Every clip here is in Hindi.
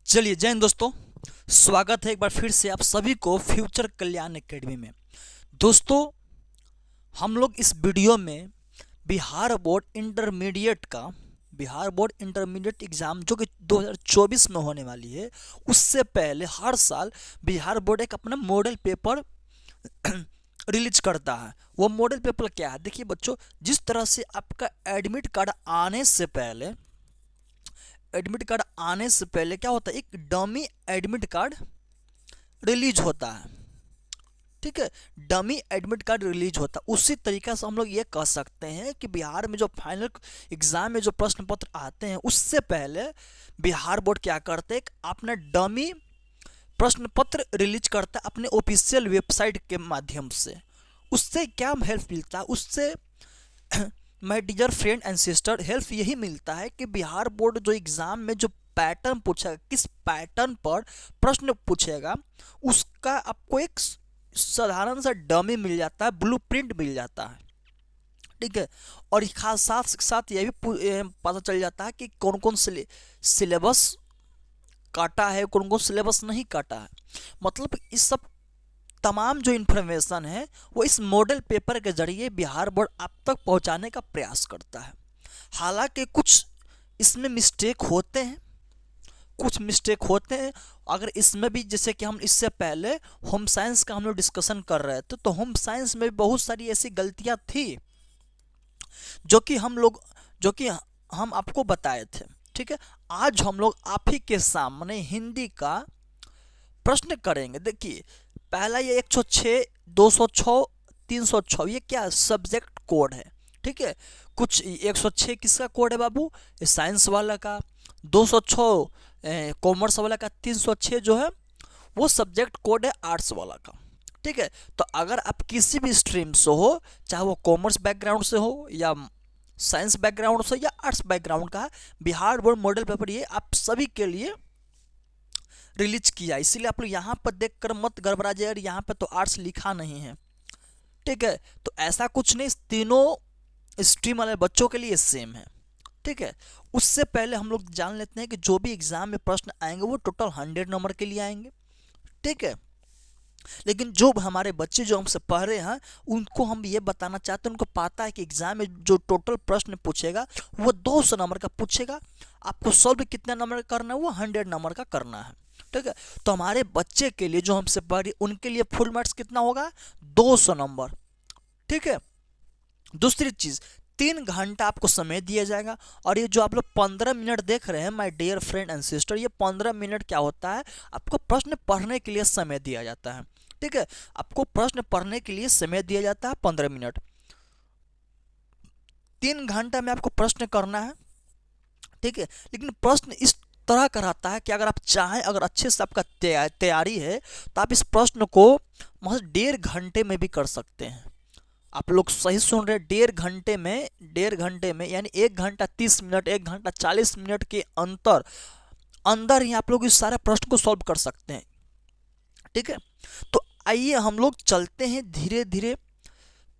चलिए जय हिंद दोस्तों। स्वागत है एक बार फिर से आप सभी को फ्यूचर कल्याण एकेडमी में। दोस्तों, हम लोग इस वीडियो में बिहार बोर्ड इंटरमीडिएट एग्ज़ाम जो कि 2024 में होने वाली है, उससे पहले हर साल बिहार बोर्ड एक अपना मॉडल पेपर रिलीज करता है। वो मॉडल पेपर क्या है? देखिए बच्चों, जिस तरह से आपका एडमिट कार्ड आने से पहले क्या होता है, एक डमी एडमिट कार्ड रिलीज होता है। ठीक है, डमी एडमिट कार्ड रिलीज होता है। उसी तरीके से हम लोग ये कह सकते हैं कि बिहार में जो फाइनल एग्जाम में जो प्रश्न पत्र आते हैं, उससे पहले बिहार बोर्ड क्या करते हैं, अपना डमी प्रश्न पत्र रिलीज करता है अपने ऑफिशियल वेबसाइट के माध्यम से। उससे क्या हेल्प मिलता है? उससे my dear friend and sister, help यही मिलता है कि बिहार बोर्ड जो एग्ज़ाम में जो पैटर्न पूछेगा, किस पैटर्न पर प्रश्न पूछेगा, उसका आपको एक साधारण सा डमी मिल जाता है, ब्लूप्रिंट मिल जाता है। ठीक है, और खास साथ साथ ये भी पता चल जाता है कि कौन कौन सिलेबस काटा है, कौन कौन सिलेबस नहीं काटा है। मतलब इस सब तमाम जो इन्फॉर्मेशन है वो इस मॉडल पेपर के जरिए बिहार बोर्ड आप तक पहुंचाने का प्रयास करता है। हालांकि कुछ इसमें मिस्टेक होते हैं। अगर इसमें भी, जैसे कि हम इससे पहले होम साइंस का हम लोग डिस्कशन कर रहे थे, तो होम साइंस में भी बहुत सारी ऐसी गलतियां थी जो कि हम आपको बताए थे। ठीक है, आज हम लोग आप ही के सामने हिंदी का प्रश्न करेंगे। देखिए, पहला ये 106, 206, 306, ये क्या सब्जेक्ट कोड है। ठीक है, कुछ 106 किसका कोड है बाबू? साइंस वाला का। 206 कॉमर्स वाला का। 306 जो है वो सब्जेक्ट कोड है आर्ट्स वाला का। ठीक है, तो अगर आप किसी भी स्ट्रीम से हो, चाहे वो कॉमर्स बैकग्राउंड से हो या साइंस बैकग्राउंड से या आर्ट्स बैकग्राउंड का, बिहार बोर्ड मॉडल पेपर ये आप सभी के लिए रिलीज किया। इसीलिए आप लोग यहाँ पर देख कर मत गड़बड़ा जाए, यहाँ पर तो आर्ट्स लिखा नहीं है। ठीक है, तो ऐसा कुछ नहीं, तीनों स्ट्रीम वाले बच्चों के लिए सेम है। ठीक है, उससे पहले हम लोग जान लेते हैं कि जो भी एग्जाम में प्रश्न आएंगे वो टोटल 100 नंबर के लिए आएंगे। ठीक है, लेकिन जो हमारे बच्चे जो हमसे पढ़ रहे हैं, उनको हम ये बताना चाहते हैं, उनको पता है कि एग्जाम में जो टोटल प्रश्न पूछेगा वो 200 नंबर का पूछेगा। आपको सॉल्व कितना नंबर का करना है? वो 100 नंबर का करना है। ठीक है, तो हमारे बच्चे के लिए जो हमसे पढ़ रही, उनके लिए फुल मार्क्स कितना होगा? 200 नंबर। ठीक है, दूसरी चीज, 3 घंटा आपको समय दिया जाएगा। और ये जो आप लोग 15 मिनट देख रहे हैं my dear friend and sister, ये 15 मिनट क्या होता है, आपको प्रश्न पढ़ने के लिए समय दिया जाता है। ठीक है, आपको प्रश्न पढ़ने के लिए समय दिया जाता है 15 मिनट। 3 घंटा में आपको प्रश्न करना है। ठीक है, लेकिन प्रश्न इस तरह का रहता है कि अगर आप चाहें, अगर अच्छे से आपका तैयारी है, तो आप इस प्रश्न को महज 1.5 घंटे में भी कर सकते हैं। आप लोग सही सुन रहे हैं, 1.5 घंटे में यानी 1 घंटा 30 मिनट, 1 घंटा 40 मिनट के अंदर ही आप लोग इस सारे प्रश्न को सॉल्व कर सकते हैं। ठीक है, तो आइए हम लोग चलते हैं धीरे धीरे।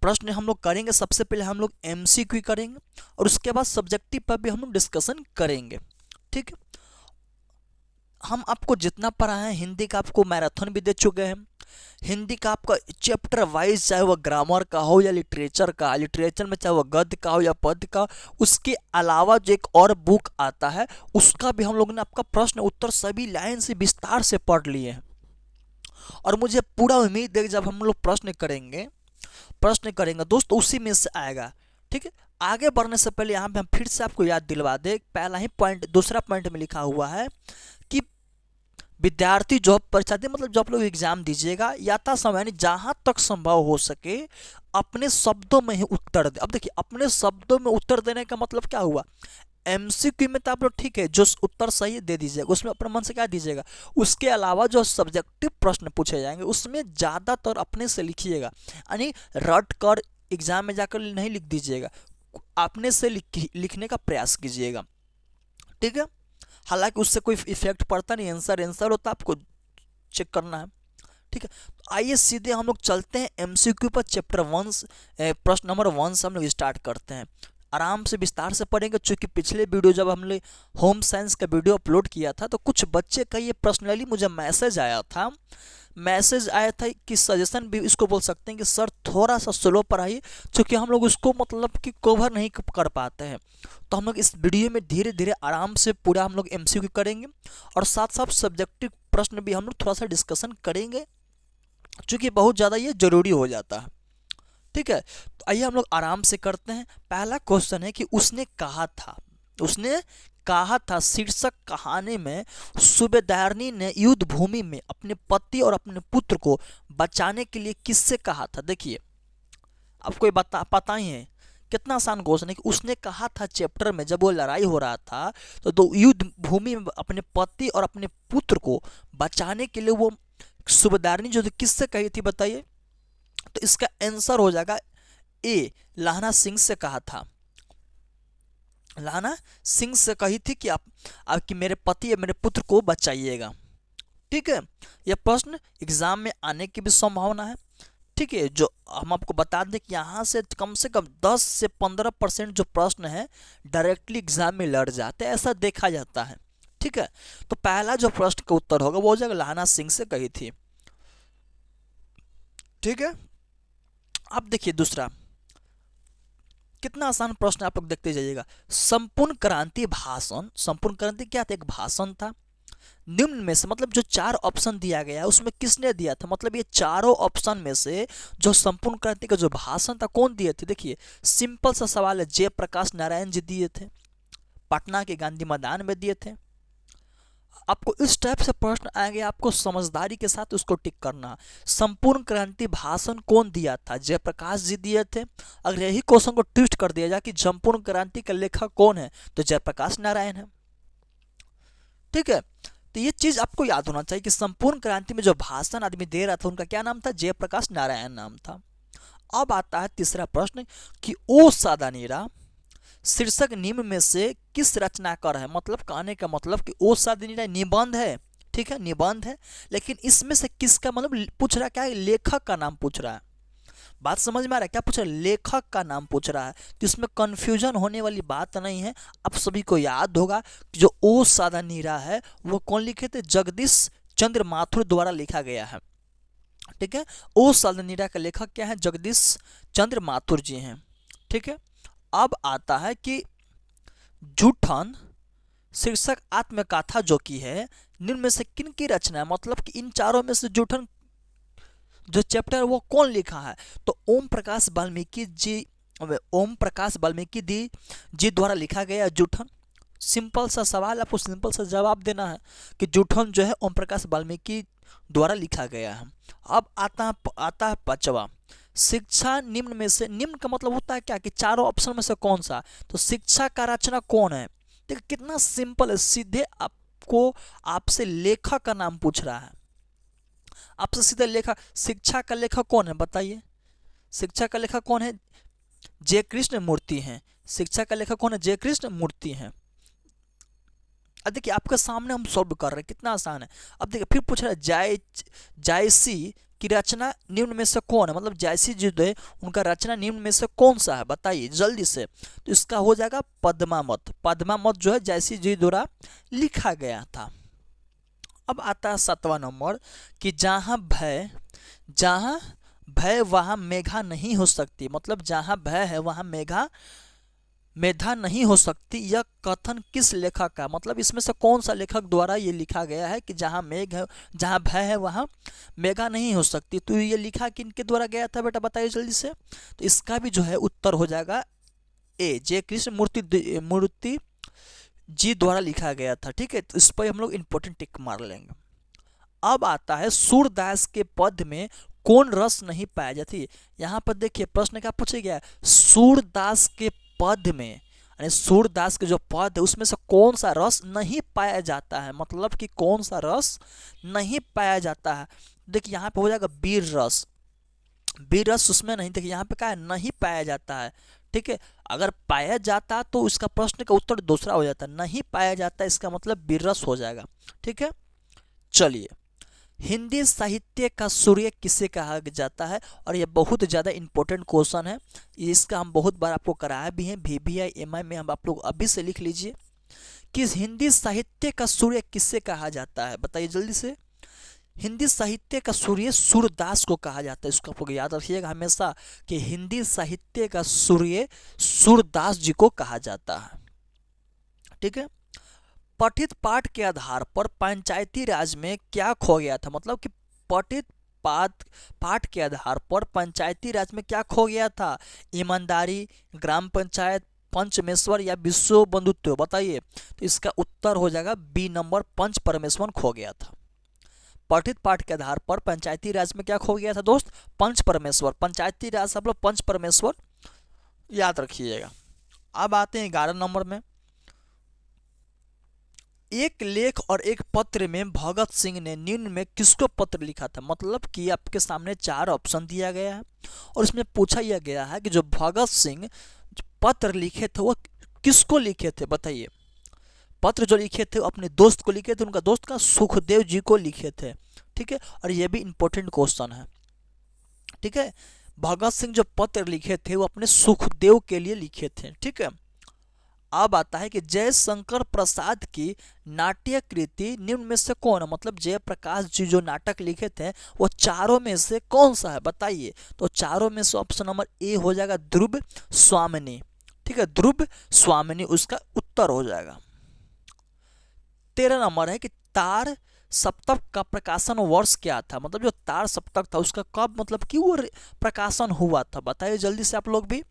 प्रश्न हम लोग करेंगे, सबसे पहले हम लोग एमसीक्यू करेंगे और उसके बाद सब्जेक्टिव पर भी हम लोग डिस्कशन करेंगे। ठीक है, हम आपको जितना पढ़ा है, हिंदी का आपको मैराथन भी दे चुके हैं। हिंदी का आपका चैप्टर वाइज, चाहे वह ग्रामर का हो या लिटरेचर में चाहे वह गद्य का हो या पद्य का, उसके अलावा जो एक और बुक आता है, उसका भी हम लोगों ने आपका प्रश्न उत्तर सभी लाइन से विस्तार से पढ़ लिए हैं। और मुझे पूरा उम्मीद है कि जब हम लोग प्रश्न करेंगे दोस्त, उसी में से आएगा। ठीक है, आगे बढ़ने से पहले यहाँ पे हम फिर से आपको याद दिलवा दें, पहला ही पॉइंट, दूसरा पॉइंट में लिखा हुआ है कि विद्यार्थी जो परीक्षा दे, मतलब जब लोग एग्जाम दीजिएगा, याथा समय जहां तक संभव हो सके अपने शब्दों में ही उत्तर दे। अब देखिए, अपने शब्दों में उत्तर देने का मतलब क्या हुआ? एमसीक्यू में तो आप लोग ठीक है, जो उत्तर सही दे दीजिएगा, उसमें अपने मन से क्या दीजिएगा। उसके अलावा जो सब्जेक्टिव प्रश्न पूछे जाएंगे उसमें ज़्यादातर अपने से लिखिएगा, यानी रट कर एग्जाम में जाकर नहीं लिख दीजिएगा, अपने से लिखने का प्रयास कीजिएगा। ठीक है, हालांकि उससे कोई इफेक्ट पड़ता नहीं, आंसर होता, आपको चेक करना है। ठीक है, तो आइए सीधे हम लोग चलते हैं एमसीक्यू पर। चैप्टर 1 प्रश्न नंबर 1 से हम लोग स्टार्ट करते हैं। आराम से विस्तार से पढ़ेंगे। चूँकि पिछले वीडियो जब हमने होम साइंस का वीडियो अपलोड किया था तो कुछ बच्चे का ये पर्सनली मुझे मैसेज आया था कि सजेशन भी इसको बोल सकते हैं कि सर थोड़ा सा स्लो पढ़ाइए, क्योंकि हम लोग उसको मतलब कि कवर नहीं कर पाते हैं। तो हम लोग इस वीडियो में धीरे धीरे आराम से पूरा हम लोग MCQ करेंगे और साथ साथ सब्जेक्टिव प्रश्न भी हम लोग थोड़ा सा डिस्कशन करेंगे, चूँकि बहुत ज़्यादा ये जरूरी हो जाता है। ठीक है, तो आइए हम लोग आराम से करते हैं। पहला क्वेश्चन है कि उसने कहा था शीर्षक कहानी में सूबेदारनी ने युद्ध भूमि में अपने पति और अपने पुत्र को बचाने के लिए किससे कहा था। देखिए आपको ये पता ही है, कितना आसान क्वेश्चन है कि उसने कहा था चैप्टर में जब वो लड़ाई हो रहा था तो युद्ध भूमि में अपने पति और अपने पुत्र को बचाने के लिए वो सूबेदारनी जो किससे कही थी बताइए। तो इसका आंसर हो जाएगा ए, लहना सिंह से कहा था। लहना सिंह से कही थी कि आप मेरे पति या मेरे पुत्र को बचाइएगा। ठीक है, यह प्रश्न एग्जाम में आने की भी संभावना है। ठीक है, जो हम आपको बता दें कि यहाँ से कम 10 से 15% जो प्रश्न है डायरेक्टली एग्जाम में लड़ जाते हैं, ऐसा देखा जाता है। ठीक है, तो पहला जो प्रश्न का उत्तर होगा वो हो जाएगा लहना सिंह से कही थी। ठीक है, अब देखिए दूसरा, कितना आसान प्रश्न आप लोग देखते जाइएगा। संपूर्ण क्रांति भाषण, संपूर्ण क्रांति क्या था, एक भाषण था। निम्न में से मतलब जो 4 ऑप्शन दिया गया है उसमें किसने दिया था, मतलब ये चारों ऑप्शन में से जो संपूर्ण क्रांति का जो भाषण था कौन दिए थे। देखिए सिंपल सा सवाल है, जयप्रकाश नारायण जी दिए थे, पटना के गांधी मैदान में दिए थे। आपको इस टाइप से प्रश्न आएंगे, आपको समझदारी के साथ उसको टिक करना। संपूर्ण क्रांति भाषण कौन दिया था, जयप्रकाश जी दिए थे। अगर यही क्वेश्चन को ट्विस्ट कर दिया जाए कि संपूर्ण क्रांति का लेखक कौन है तो जयप्रकाश नारायण है। ठीक है, तो ये चीज आपको याद होना चाहिए कि संपूर्ण क्रांति में जो भाषण आदमी दे रहा था उनका क्या नाम था, जयप्रकाश नारायण नाम था। अब आता है तीसरा प्रश्न कि ओ सादा नीरा शीर्षक निम्न में से किस रचनाकार है। मतलब कहने का मतलब कि ओ सादा नीरा निबंध है। ठीक है, निबंध है, लेकिन इसमें से किसका मतलब पूछ रहा है, क्या है, लेखक का नाम पूछ रहा है। बात समझ में आ रहा है, क्या पूछ रहा है, लेखक का नाम पूछ रहा है। तो इसमें कंफ्यूजन होने वाली बात नहीं है। आप सभी को याद होगा कि जो ओ सादा नीरा है वो कौन लिखे थे, जगदीश चंद्र माथुर द्वारा लिखा गया है। ठीक है, ओ सादा नीरा का लेखक क्या है, जगदीश चंद्र माथुर जी हैं। ठीक है, अब आता है कि जूठन शीर्षक आत्मकथा जो की है निम्न में से किन की रचना है, मतलब कि इन चारों में से जूठन जो चैप्टर वो कौन लिखा है। तो ओम प्रकाश वाल्मीकि जी द्वारा लिखा गया जूठन। सिंपल सा सवाल, आपको सिंपल सा जवाब देना है कि जूठन जो है ओम प्रकाश वाल्मीकि द्वारा लिखा गया है। अब आता है पांचवा, शिक्षा निम्न में से, निम्न का मतलब होता है क्या कि चारों ऑप्शन में से कौन सा। तो शिक्षा का रचना कौन है। देखिए कितना सिंपल है, सीधे आपसे लेखक का नाम पूछ रहा है, आपसे सीधे लेखक। शिक्षा का लेखक कौन है बताइए, शिक्षा का लेखक कौन है, जय कृष्ण मूर्ति हैं। शिक्षा का लेखक कौन है, जय कृष्ण मूर्ति हैं। अब देखिए आपके सामने हम सॉल्व कर रहे हैं, कितना आसान है। अब देखिए फिर पूछ रहा है जायसी की रचना निम्न में से कौन है, मतलब जायसी जी जो है उनका रचना निम्न में से कौन सा है बताइए जल्दी से। तो इसका हो जाएगा पद्मावत। पद्मावत जो है जायसी जी द्वारा लिखा गया था। अब आता है 7वां नंबर कि जहाँ भय वहाँ मेघा नहीं हो सकती, मतलब जहाँ भय है वहाँ मेधा नहीं हो सकती। यह कथन किस लेखक का, मतलब इसमें से कौन सा लेखक द्वारा ये लिखा गया है कि जहाँ भय है वहाँ मेघा नहीं हो सकती। तो ये लिखा किनके द्वारा गया था बेटा बताइए जल्दी से। तो इसका भी जो है उत्तर हो जाएगा ए, जय कृष्ण मूर्ति जी द्वारा लिखा गया था। ठीक है, तो इस पर हम लोग इंपॉर्टेंट टिक मार लेंगे। अब आता है सूरदास के पद में कौन रस नहीं पाया जाती। यहाँ पर देखिए प्रश्न क्या पूछा गया है, सूरदास के पद में, यानी सूरदास के जो पद है उसमें से कौन सा रस नहीं पाया जाता है, मतलब कि कौन सा रस नहीं पाया जाता है। देखिए यहाँ पे हो जाएगा वीर रस, वीर रस उसमें नहीं, देखिए यहाँ पे क्या है, नहीं पाया जाता है। ठीक है, अगर पाया जाता तो इसका प्रश्न का उत्तर दूसरा हो जाता, नहीं पाया जाता इसका मतलब वीर रस हो जाएगा। ठीक है, चलिए हिंदी साहित्य का सूर्य किसे कहा जाता है? और यह बहुत ज़्यादा इंपॉर्टेंट क्वेश्चन है, इसका हम बहुत बार आपको कराया भी हैं, VVI MI में हम आप लोग अभी से लिख लीजिए कि हिंदी साहित्य का सूर्य किसे कहा जाता है, बताइए जल्दी से। हिंदी साहित्य का सूर्य सूरदास को कहा जाता है, इसको आप लोग याद रखिएगा हमेशा कि हिंदी साहित्य का सूर्य सूरदास जी को कहा जाता है। ठीक है। पठित पाठ के आधार पर पंचायती राज में क्या खो गया था? मतलब कि पठित पाठ के आधार पर पंचायती राज में क्या खो गया था? ईमानदारी, ग्राम पंचायत, पंचमेश्वर या विश्व बंधुत्व, बताइए। तो इसका उत्तर हो जाएगा बी नंबर, पंच परमेश्वर खो गया था। पठित पाठ के आधार पर पंचायती राज में क्या खो गया था दोस्त? पंच परमेश्वर। पंचायती राज सब लोग पंच परमेश्वर याद रखिएगा। अब आते हैं 11 नंबर में। एक लेख और एक पत्र में भगत सिंह ने निम्न में किसको पत्र लिखा था? मतलब कि आपके सामने 4 ऑप्शन दिया गया है और इसमें पूछा यह गया है कि जो भगत सिंह पत्र लिखे थे वो किसको लिखे थे, बताइए। पत्र जो लिखे थे वो अपने दोस्त को लिखे थे, उनका दोस्त का सुखदेव जी को लिखे थे। ठीक है, और ये भी इंपॉर्टेंट क्वेश्चन है। ठीक है, भगत सिंह जो पत्र लिखे थे वो अपने सुखदेव के लिए लिखे थे। ठीक है। अब आता है कि जयशंकर प्रसाद की नाट्य कृति निम्न में से कौन है? मतलब जयप्रकाश जी जो नाटक लिखे थे वो चारों में से कौन सा है, बताइए। तो चारों में से ऑप्शन नंबर ए हो जाएगा ध्रुव स्वामिनी। ठीक है, ध्रुव स्वामिनी उसका उत्तर हो जाएगा। 13 नंबर है कि तार सप्तक का प्रकाशन वर्ष क्या था? मतलब जो तार सप्तक था उसका कब मतलब कि वो प्रकाशन हुआ था, बताइए जल्दी से आप लोग भी।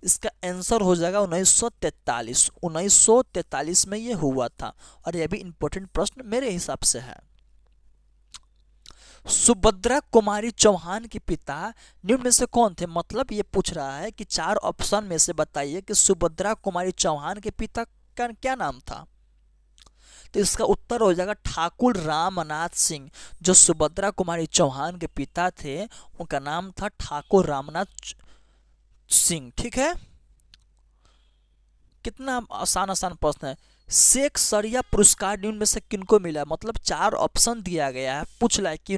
इसका आंसर हो जाएगा 1943। 1943 में ये हुआ था और यह भी इंपॉर्टेंट प्रश्न मेरे हिसाब से है। सुभद्रा कुमारी चौहान के पिता निम्न में से कौन थे? मतलब ये पूछ रहा है कि 4 ऑप्शन में से बताइए कि सुभद्रा कुमारी चौहान के पिता का क्या नाम था। तो इसका उत्तर हो जाएगा ठाकुर रामनाथ सिंह। जो सुभद्रा कुमारी चौहान के पिता थे उनका नाम था ठाकुर रामनाथ सिंह। ठीक है, कितना आसान प्रश्न है। शेख सरिया पुरस्कार निम्न में से किनको मिला? मतलब 4 ऑप्शन दिया गया है, पूछ रहा है कि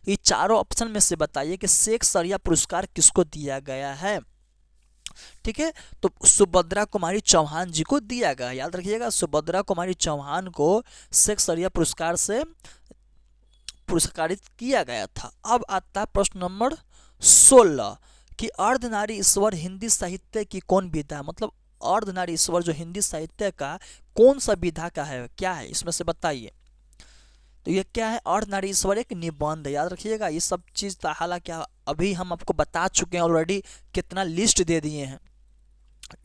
ये चारों ऑप्शन में से बताइए कि शेख सरिया पुरस्कार किसको दिया गया है। ठीक है, तो सुभद्रा कुमारी चौहान जी को दिया गया, याद रखिएगा। सुभद्रा कुमारी चौहान को शेख सरिया पुरस्कार से पुरस्कारित किया गया था। अब आता है प्रश्न नंबर 16 कि अर्धनारीश्वर हिंदी साहित्य की कौन विधा है? मतलब अर्धनारीश्वर जो हिंदी साहित्य का कौन सा विधा का है, क्या है इसमें से बताइए। तो ये क्या है? अर्धनारीश्वर एक निबंध, याद रखिएगा। ये सब चीज़ हालांकि अभी हम आपको बता चुके हैं ऑलरेडी, कितना लिस्ट दे दिए हैं।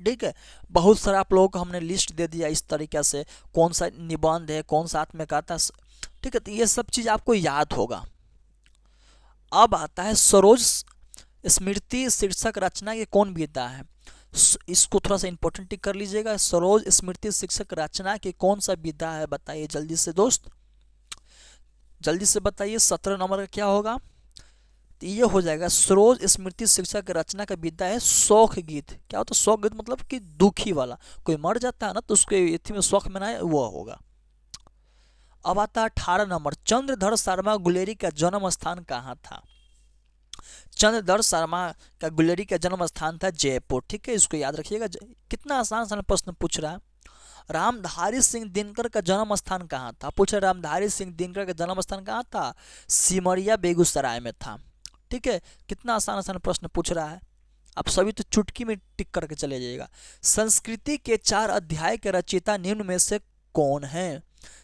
ठीक है, बहुत सारा आप लोगों को हमने लिस्ट दे दिया इस तरीके से, कौन सा निबंध है, कौन सा आत्मकथा है। ठीक है, तो ये सब चीज़ आपको याद होगा। अब आता है सरोज स्मृति शीर्षक रचना के कौन विधा है? इसको थोड़ा सा इंपॉर्टेंट टिक कर लीजिएगा। सरोज स्मृति शीर्षक रचना के कौन सा विधा है, बताइए जल्दी से दोस्त, जल्दी से बताइए। 17 नंबर का क्या होगा? तो ये हो जाएगा सरोज स्मृति शीर्षक रचना का विधा है शोक गीत। क्या होता है शोक गीत? मतलब कि दुखी वाला, कोई मर जाता है ना तो उसके इति में शोक मनाए, वो होगा। अब आता है 18 नंबर, चंद्रधर शर्मा गुलेरी का जन्म स्थान कहाँ था? चंद्रधर शर्मा का गुलेरी का जन्म स्थान था जयपुर। ठीक है, इसको याद रखिएगा। कितना आसान प्रश्न पूछ रहा है। रामधारी सिंह दिनकर का जन्म स्थान कहाँ था? पूछा रामधारी सिंह दिनकर का जन्म स्थान कहाँ था? सिमरिया बेगूसराय में था। ठीक है, कितना आसान प्रश्न पूछ रहा है। आप सभी तो चुटकी में टिक करके चले जाइएगा। संस्कृति के 4 अध्याय के रचयिता निम्न में से कौन है?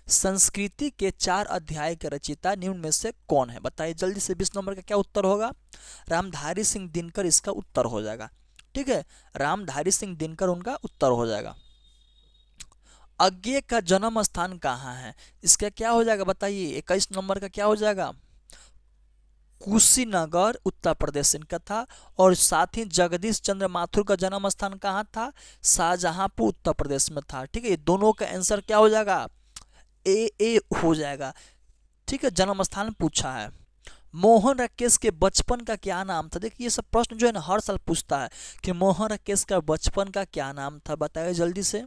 संस्कृति के 4 अध्याय के रचयिता निम्न में से कौन है, बताइए जल्दी से। 20 नंबर का क्या उत्तर होगा? रामधारी सिंह दिनकर इसका उत्तर हो जाएगा। ठीक है, रामधारी सिंह दिनकर उनका उत्तर हो जाएगा। अज्ञे का जन्म स्थान कहाँ है? इसका क्या हो जाएगा बताइए। 21 नंबर का क्या हो जाएगा? कुशीनगर उत्तर प्रदेश इनका था। और साथ ही जगदीश चंद्र माथुर का जन्म स्थान कहाँ था? शाहजहांपुर उत्तर प्रदेश में था। ठीक है, ये दोनों का आंसर क्या हो जाएगा? ए हो जाएगा। ठीक है, जन्म स्थान पूछा है। मोहन राकेश के बचपन का क्या नाम था? देखिए ये सब प्रश्न जो है ना हर साल पूछता है कि मोहन राकेश का बचपन का क्या नाम था, बताइए जल्दी से।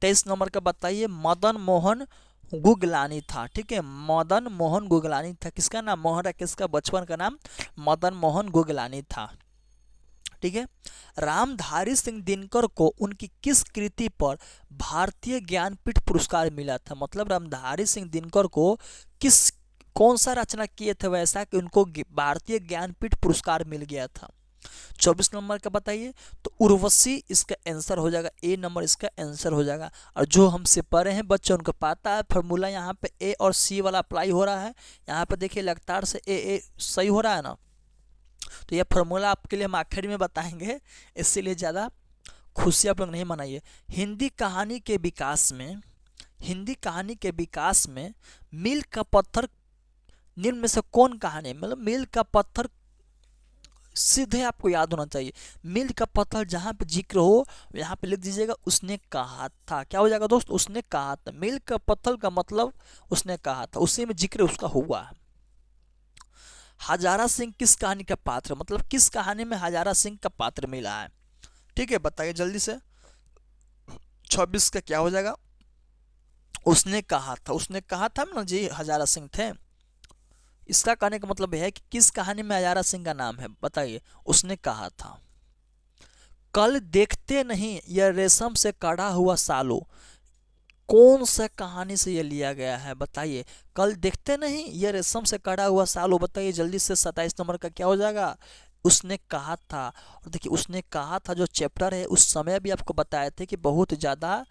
23 नंबर का बताइए। मदन मोहन गुगलानी था। ठीक है, मदन मोहन गुगलानी था। किसका नाम? मोहन राकेश का बचपन का नाम मदन मोहन गुगलानी था। ठीक है, रामधारी सिंह दिनकर को उनकी किस कृति पर भारतीय ज्ञानपीठ पुरस्कार मिला था? मतलब रामधारी सिंह दिनकर को किस कौन सा रचना किए थे वैसा कि उनको भारतीय ज्ञानपीठ पुरस्कार मिल गया था? 24 नंबर का बताइए। तो उर्वशी इसका आंसर हो जाएगा, ए नंबर इसका आंसर हो जाएगा। और जो हमसे पढ़े हैं बच्चे उनको पता है फॉर्मूला यहाँ पे ए और सी वाला अप्लाई हो रहा है। यहाँ पे देखिए लगातार से ए सही हो रहा है ना, तो यह फार्मूला आपके लिए हम आखिर में बताएंगे, इसीलिए ज़्यादा खुशी आप लोग नहीं मनाइए। हिंदी कहानी के विकास में मील का पत्थर निम्न में से कौन कहानी? मतलब मील का पत्थर सीधे आपको याद होना चाहिए। मील का पत्थर जहाँ पे जिक्र हो यहाँ पे लिख दीजिएगा उसने कहा था। क्या हो जाएगा दोस्त? उसने कहा था। मील का पत्थर का मतलब उसने कहा था, उसी में जिक्र उसका हुआ है। हजारा सिंह किस कहानी का पात्र? मतलब किस कहानी में हजारा सिंह का पात्र मिला है? ठीक है, बताइए जल्दी से। 26 का क्या हो जाएगा? उसने कहा था। उसने कहा था ना जी, हजारा सिंह थे। इसका कहने का मतलब है कि किस कहानी में हजारा सिंह का नाम है? बताइए। उसने कहा था। कल देखते नहीं यह रेशम से कड़ा हुआ सालो, कौन सा कहानी से ये लिया गया है? बताइए। कल देखते नहीं ये रेशम से कड़ा हुआ सालो, बताइए जल्दी से। 27 नंबर का क्या हो जाएगा? उसने कहा था। और देखिए उसने कहा था जो चैप्टर है उस समय भी आपको बताए थे कि बहुत ज़्यादा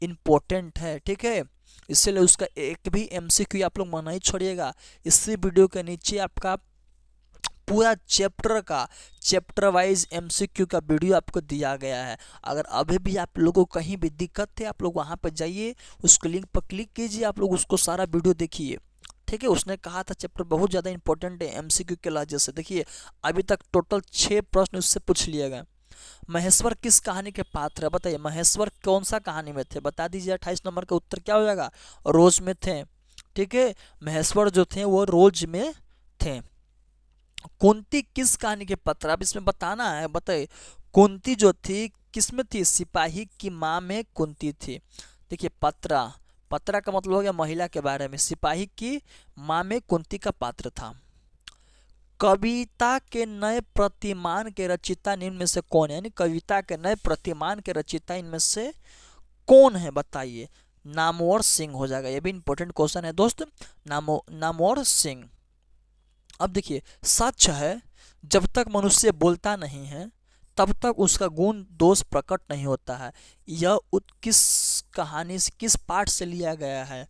इम्पोर्टेंट है। ठीक है, इसलिए उसका एक भी एमसीक्यू आप लोग मना ही छोड़िएगा। इसी वीडियो के नीचे आपका पूरा चैप्टर वाइज एमसीक्यू का वीडियो आपको दिया गया है। अगर अभी भी आप लोगों को कहीं भी दिक्कत है आप लोग वहाँ पर जाइए, उसको लिंक पर क्लिक कीजिए, आप लोग उसको सारा वीडियो देखिए। ठीक है, उसने कहा था चैप्टर बहुत ज़्यादा इंपॉर्टेंट है एमसीक्यू के लहजे से। देखिए अभी तक टोटल 6 प्रश्न उससे पूछ लिए गए। महेश्वर किस कहानी के पात्र है? बताइए महेश्वर कौन सा कहानी में थे? बता दीजिए। 28 नंबर का उत्तर क्या हो जाएगा? रोज में थे। ठीक है, महेश्वर जो थे वो रोज में थे। कुंती किस कहानी के पत्र? अब इसमें बताना है। बताइए कुंती जो थी किस में थी? सिपाही की माँ में कुंती थी। देखिए पत्रा का मतलब हो गया महिला के बारे में, सिपाही की माँ में कुंती का पात्र था। कविता के नए प्रतिमान के रचयिता निम्न में से कौन है? यानी कविता के नए प्रतिमान के रचयिता इनमें से कौन है? बताइए। नामवर सिंह हो जाएगा। ये भी इंपॉर्टेंट क्वेश्चन है दोस्त। नामवर सिंह। अब देखिए सच है जब तक मनुष्य बोलता नहीं है तब तक उसका गुण दोष प्रकट नहीं होता है। यह किस कहानी से, किस पाठ से लिया गया है?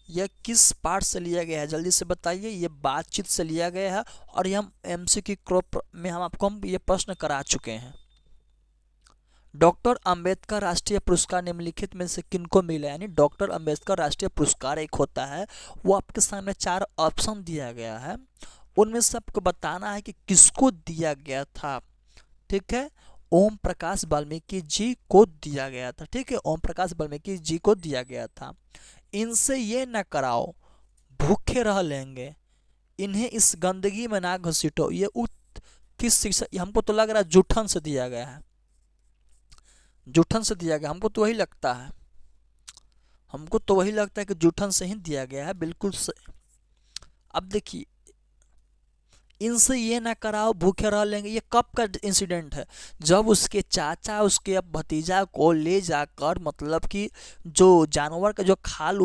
यह किस पाठ से लिया गया है? जल्दी से बताइए। ये बातचीत से लिया गया है और ये हम एमसीक्यू क्रॉप में आपको ये प्रश्न करा चुके हैं। डॉक्टर अंबेडकर राष्ट्रीय पुरस्कार निम्नलिखित में से किनको मिला? यानी डॉक्टर अंबेडकर राष्ट्रीय पुरस्कार एक होता है, वो आपके सामने 4 ऑप्शन दिया गया है, उनमें से आपको बताना है कि किसको दिया गया था। ठीक है, ओम प्रकाश वाल्मीकि जी को दिया गया था। ठीक है, ओम प्रकाश वाल्मीकि जी को दिया गया था। इनसे ये न कराओ भूखे रह लेंगे, इन्हें इस गंदगी में ना घसीटो, ये किस शिक्षा? हमको तो लग रहा है जूठन से दिया गया है। जूठन से दिया गया, हमको तो वही लगता है। हमको तो वही लगता है कि जूठन से ही दिया गया है। बिल्कुल सही। अब देखिए इनसे ये ना कराओ भूखे रह लेंगे, ये कब का इंसिडेंट है? जब उसके चाचा उसके भतीजा को ले जाकर मतलब कि जो जानवर का जो खाल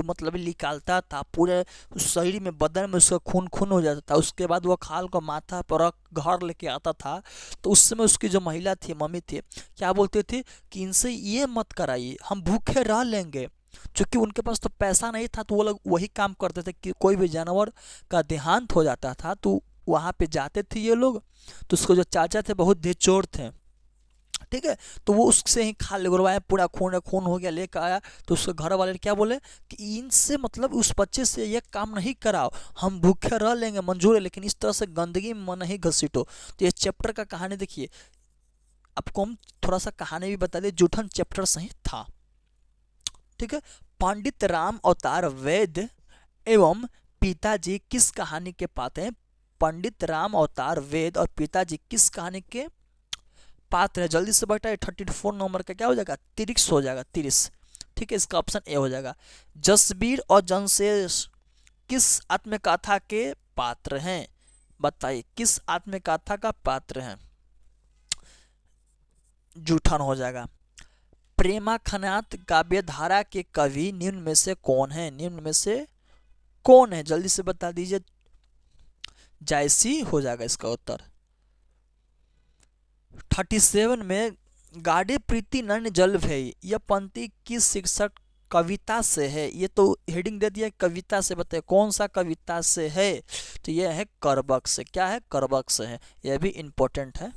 मतलब निकालता था, पूरे शरीर में बदन में उसका खून खून हो जाता था, उसके बाद वो खाल को माथा पर रख घर लेके आता था, तो उस समय उसकी जो महिला थी, मम्मी थी, क्या बोलती थी कि इनसे ये मत कराइए, हम भूखे रह लेंगे। चूँकि उनके पास तो पैसा नहीं था तो वो लोग वही काम करते थे कि कोई भी जानवर का देहांत हो जाता था तो वहाँ पे जाते थे ये लोग, तो उसको जो चाचा थे बहुत बेचोर थे। ठीक है, तो वो उससे ही खा लगवाया, पूरा खून खून हो गया, लेकर आया, तो उसके घर वाले क्या बोले कि इनसे मतलब उस बच्चे से ये काम नहीं कराओ, हम भूखे रह लेंगे मंजूर है, लेकिन इस तरह से गंदगी में मन नहीं घसीटो। तो ये चैप्टर का कहानी देखिए, आपको हम थोड़ा सा कहानी भी बता दें, जूठन चैप्टर सही था। ठीक है, पंडित राम अवतार वैद्य एवं पिताजी किस कहानी के पात्र हैं? पंडित राम अवतार वैद्य और पिताजी किस कहानी के पात्र है? जल्दी से बताइए। 34 नंबर का क्या हो जाएगा? 30 हो जाएगा, 30। ठीक है, इसका ऑप्शन ए हो जाएगा। जसबीर और जनशेष किस आत्मकथा के पात्र हैं? बताइए किस आत्मकथा का पात्र हैं? जूठन हो जाएगा। प्रेमाखनात काव्यधारा के कवि निम्न में से कौन है? निम्न में से कौन है? जल्दी से बता दीजिए। जायसी हो जाएगा इसका उत्तर। 37 में गाढ़े प्रीति नैन जल भई, यह पंक्ति किस शिक्षक कविता से है? ये तो हेडिंग दे दिया कविता से, बताइए कौन सा कविता से है? तो यह है करबक से। क्या है? करबक से है। यह भी इंपॉर्टेंट है।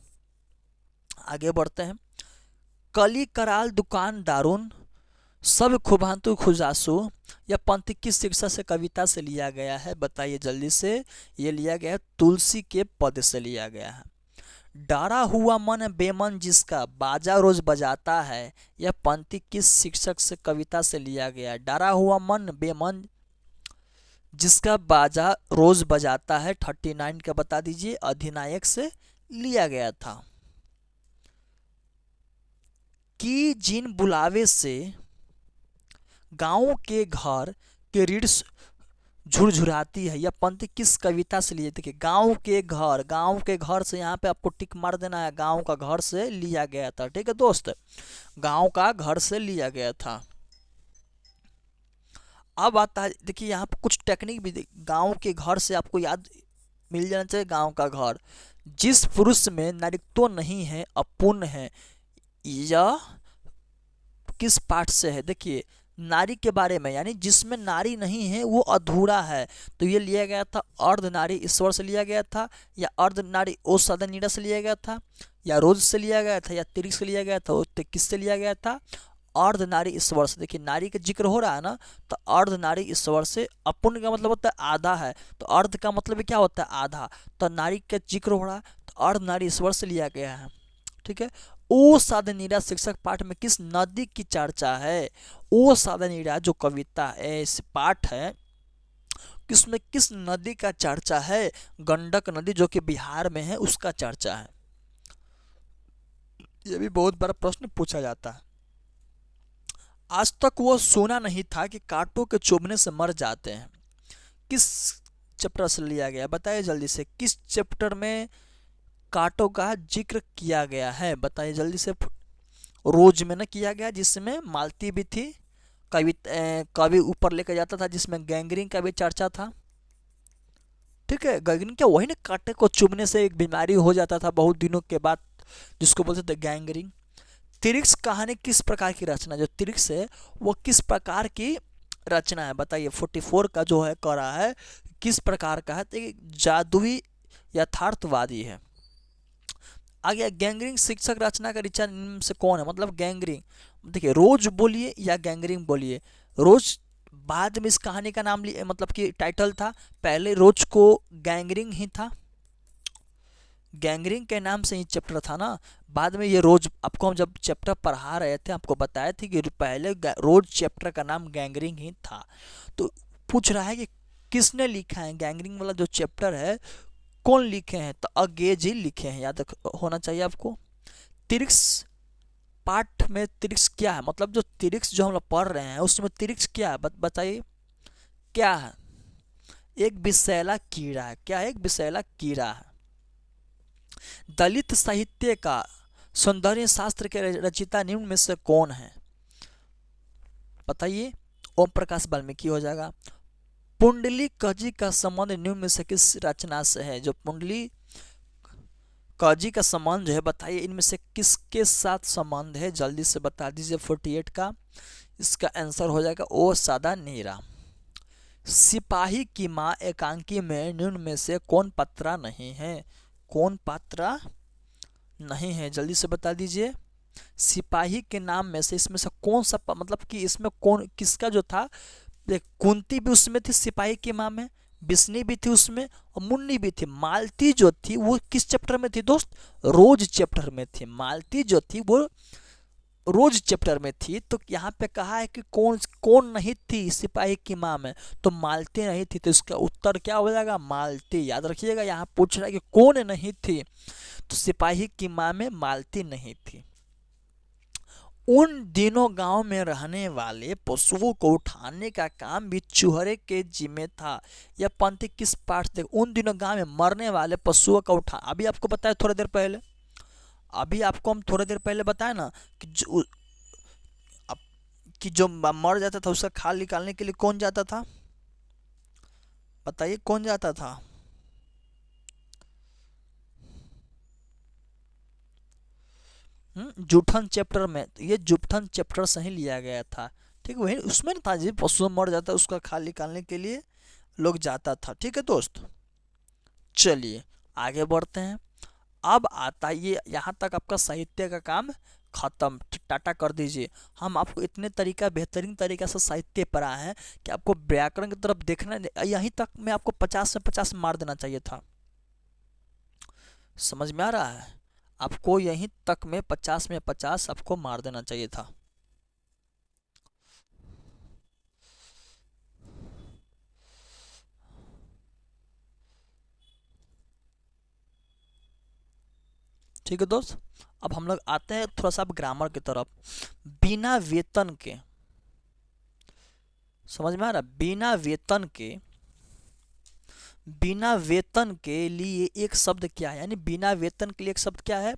आगे बढ़ते हैं। कली कराल दुकान दारुन सब खुबांतु खुजासु, यह पंक्ति किस शिक्षक से कविता से लिया गया है? बताइए जल्दी से। ये लिया गया है तुलसी के पद से लिया गया है। डारा हुआ मन बेमन जिसका बाजा रोज बजाता है, यह पंक्ति किस शिक्षक से कविता से लिया गया है? डारा हुआ मन बेमन जिसका बाजा रोज बजाता है 39 का बता दीजिए। अधिनायक से लिया गया था। कि जिन बुलावे से गांव के घर के रीढ़ झुरझुराती है, यह पंक्ति किस कविता से लिए? देखिए गांव के घर से यहाँ पे आपको टिक मार देना है। गांव का घर से लिया गया था। ठीक है दोस्त, गांव का घर से लिया गया था। अब आता है, देखिए यहाँ पे कुछ टेक्निक भी। गांव के घर से आपको याद मिल जाना चाहिए। गांव का घर। जिस पुरुष में नारीत्व नहीं है अपूर्ण है, यह किस पाठ से है? देखिए नारी के बारे में, यानी जिसमें नारी नहीं है वो अधूरा है। तो ये लिया गया था अर्ध नारी ईश्वर से लिया गया था, या अर्ध नारी ओ सदनीरा से लिया गया था, या रोज से लिया गया था, या तिरिक से लिया गया था। तो किससे लिया गया था? अर्ध नारी ईश्वर से। देखिए नारी का जिक्र हो रहा है ना, तो अर्ध नारी ईश्वर से। अपूर्ण का मतलब होता है आधा है, तो अर्ध का मतलब क्या होता है? आधा। तो नारी का जिक्र हो रहा है, तो अर्ध नारी ईश्वर से लिया गया है। ठीक है। ओ साधनीरा शिक्षक पाठ में किस नदी की चर्चा है? ओ साधनीरा जो कविता है, इस पाठ है, किसमें किस नदी का चर्चा है? गंडक नदी जो कि बिहार में है, उसका चर्चा है। यह भी बहुत बड़ा प्रश्न पूछा जाता है। आज तक वो सुना नहीं था कि कांटों के चुभने से मर जाते हैं, किस चैप्टर से लिया गया? बताइए जल्दी से। किस चैप्टर में कांटों का जिक्र किया गया है? बताइए जल्दी से। रोज में न किया गया, जिसमें मालती भी थी, कवि ऊपर लेकर जाता था, जिसमें गैंग्रीन का भी चर्चा था। ठीक है, गैंग्रीन क्या वही ना, कांटे को चुभने से एक बीमारी हो जाता था बहुत दिनों के बाद, जिसको बोलते थे गैंग्रीन। तिरिक्स कहानी किस प्रकार की रचना? जो तिरिक्स है वो किस प्रकार की रचना है? बताइए। 44 का जो है करा है, किस प्रकार का है? तो जादुई यथार्थवादी है। आगे गैंग्रीन शिक्षक रचना का ऋचा निम्न से कौन है? मतलब गैंग्रीन, देखिए रोज बोलिए या गैंग्रीन बोलिए। रोज बाद में इस कहानी का नाम लिए, मतलब कि टाइटल था। पहले रोज को गैंग्रीन ही था, गैंग्रीन के नाम से ही चैप्टर था ना। बाद में ये रोज, आपको हम जब चैप्टर पढ़ा रहे थे आपको बताया थे कि पहले रोज चैप्टर का नाम गैंग्रीन ही था। तो पूछ रहा है कि किसने लिखा है गैंग्रीन वाला जो चैप्टर है, कौन लिखे हैं? तो अंग्रेज ही लिखे हैं, याद होना चाहिए आपको। तिरिक्स पाठ में तिरिक्स क्या है? मतलब जो तिरिक्स जो हम लोग पढ़ रहे हैं उसमें तिरिक्स क्या है? बताइए क्या है? एक विषैला कीड़ा है। क्या है? एक विषैला कीड़ा है। दलित साहित्य का सौंदर्य शास्त्र के रचयिता निम्न में से कौन है? बताइए। ओम प्रकाश वाल्मीकि हो जाएगा। पुंडली कजी का संबंध निम्न में से किस रचना से है? जो पुंडली कजी का संबंध जो है, बताइए इनमें से किसके साथ संबंध है? जल्दी से बता दीजिए। 48 का इसका आंसर हो जाएगा ओ सादानीरा। सिपाही की माँ एकांकी में निम्न में से कौन पात्रा नहीं है? कौन पात्रा नहीं है? जल्दी से बता दीजिए। सिपाही के नाम में से इसमें से कौन सा, मतलब कि इसमें कौन, किसका जो था? कुंती भी उसमें थी सिपाही की माँ में, बिस्नी भी थी उसमें, और मुन्नी भी थी। मालती जो थी वो किस चैप्टर में थी दोस्त? रोज चैप्टर में थी। मालती जो थी वो रोज चैप्टर में थी। तो यहाँ पे कहा है कि कौन कौन नहीं थी सिपाही की माँ में? तो मालती नहीं थी। तो इसका उत्तर क्या हो जाएगा? मालती। याद रखिएगा, यहाँ पूछ रहा है कि कौन नहीं थी, तो सिपाही की माँ में मालती नहीं थी। उन दिनों गांव में रहने वाले पशुओं को उठाने का काम भी चूहरे के जिम्मे था। यह पंक्ति किस पाठ से? उन दिनों गांव में मरने वाले पशुओं का उठा, अभी आपको बताया थोड़ी देर पहले, अभी आपको हम थोड़ी देर पहले बताया ना कि जो मर जाता था उसका खाल निकालने के लिए कौन जाता था? बताइए कौन जाता था? जूठन चैप्टर में, ये जूठन चैप्टर से ही लिया गया था। ठीक है, वही उसमें था जी, पशु मर जाता उसका खाल निकालने के लिए लोग जाता था। ठीक है दोस्त, चलिए आगे बढ़ते हैं। अब आता ये यहाँ तक आपका साहित्य का काम खत्म, टाटा कर दीजिए। हम आपको इतने तरीका बेहतरीन तरीका से साहित्य पढ़ाए हैं कि आपको व्याकरण की तरफ देखना, यहीं तक में आपको 50 में 50 मार देना चाहिए था। समझ में आ रहा है? आपको यहीं तक में 50 में 50 आपको मार देना चाहिए था। ठीक है दोस्त, अब हम लोग आते हैं थोड़ा सा अब ग्रामर की तरफ। बिना वेतन के, समझ में आ रहा? बिना वेतन के लिए एक शब्द क्या है? यानी बिना वेतन के लिए एक शब्द क्या है?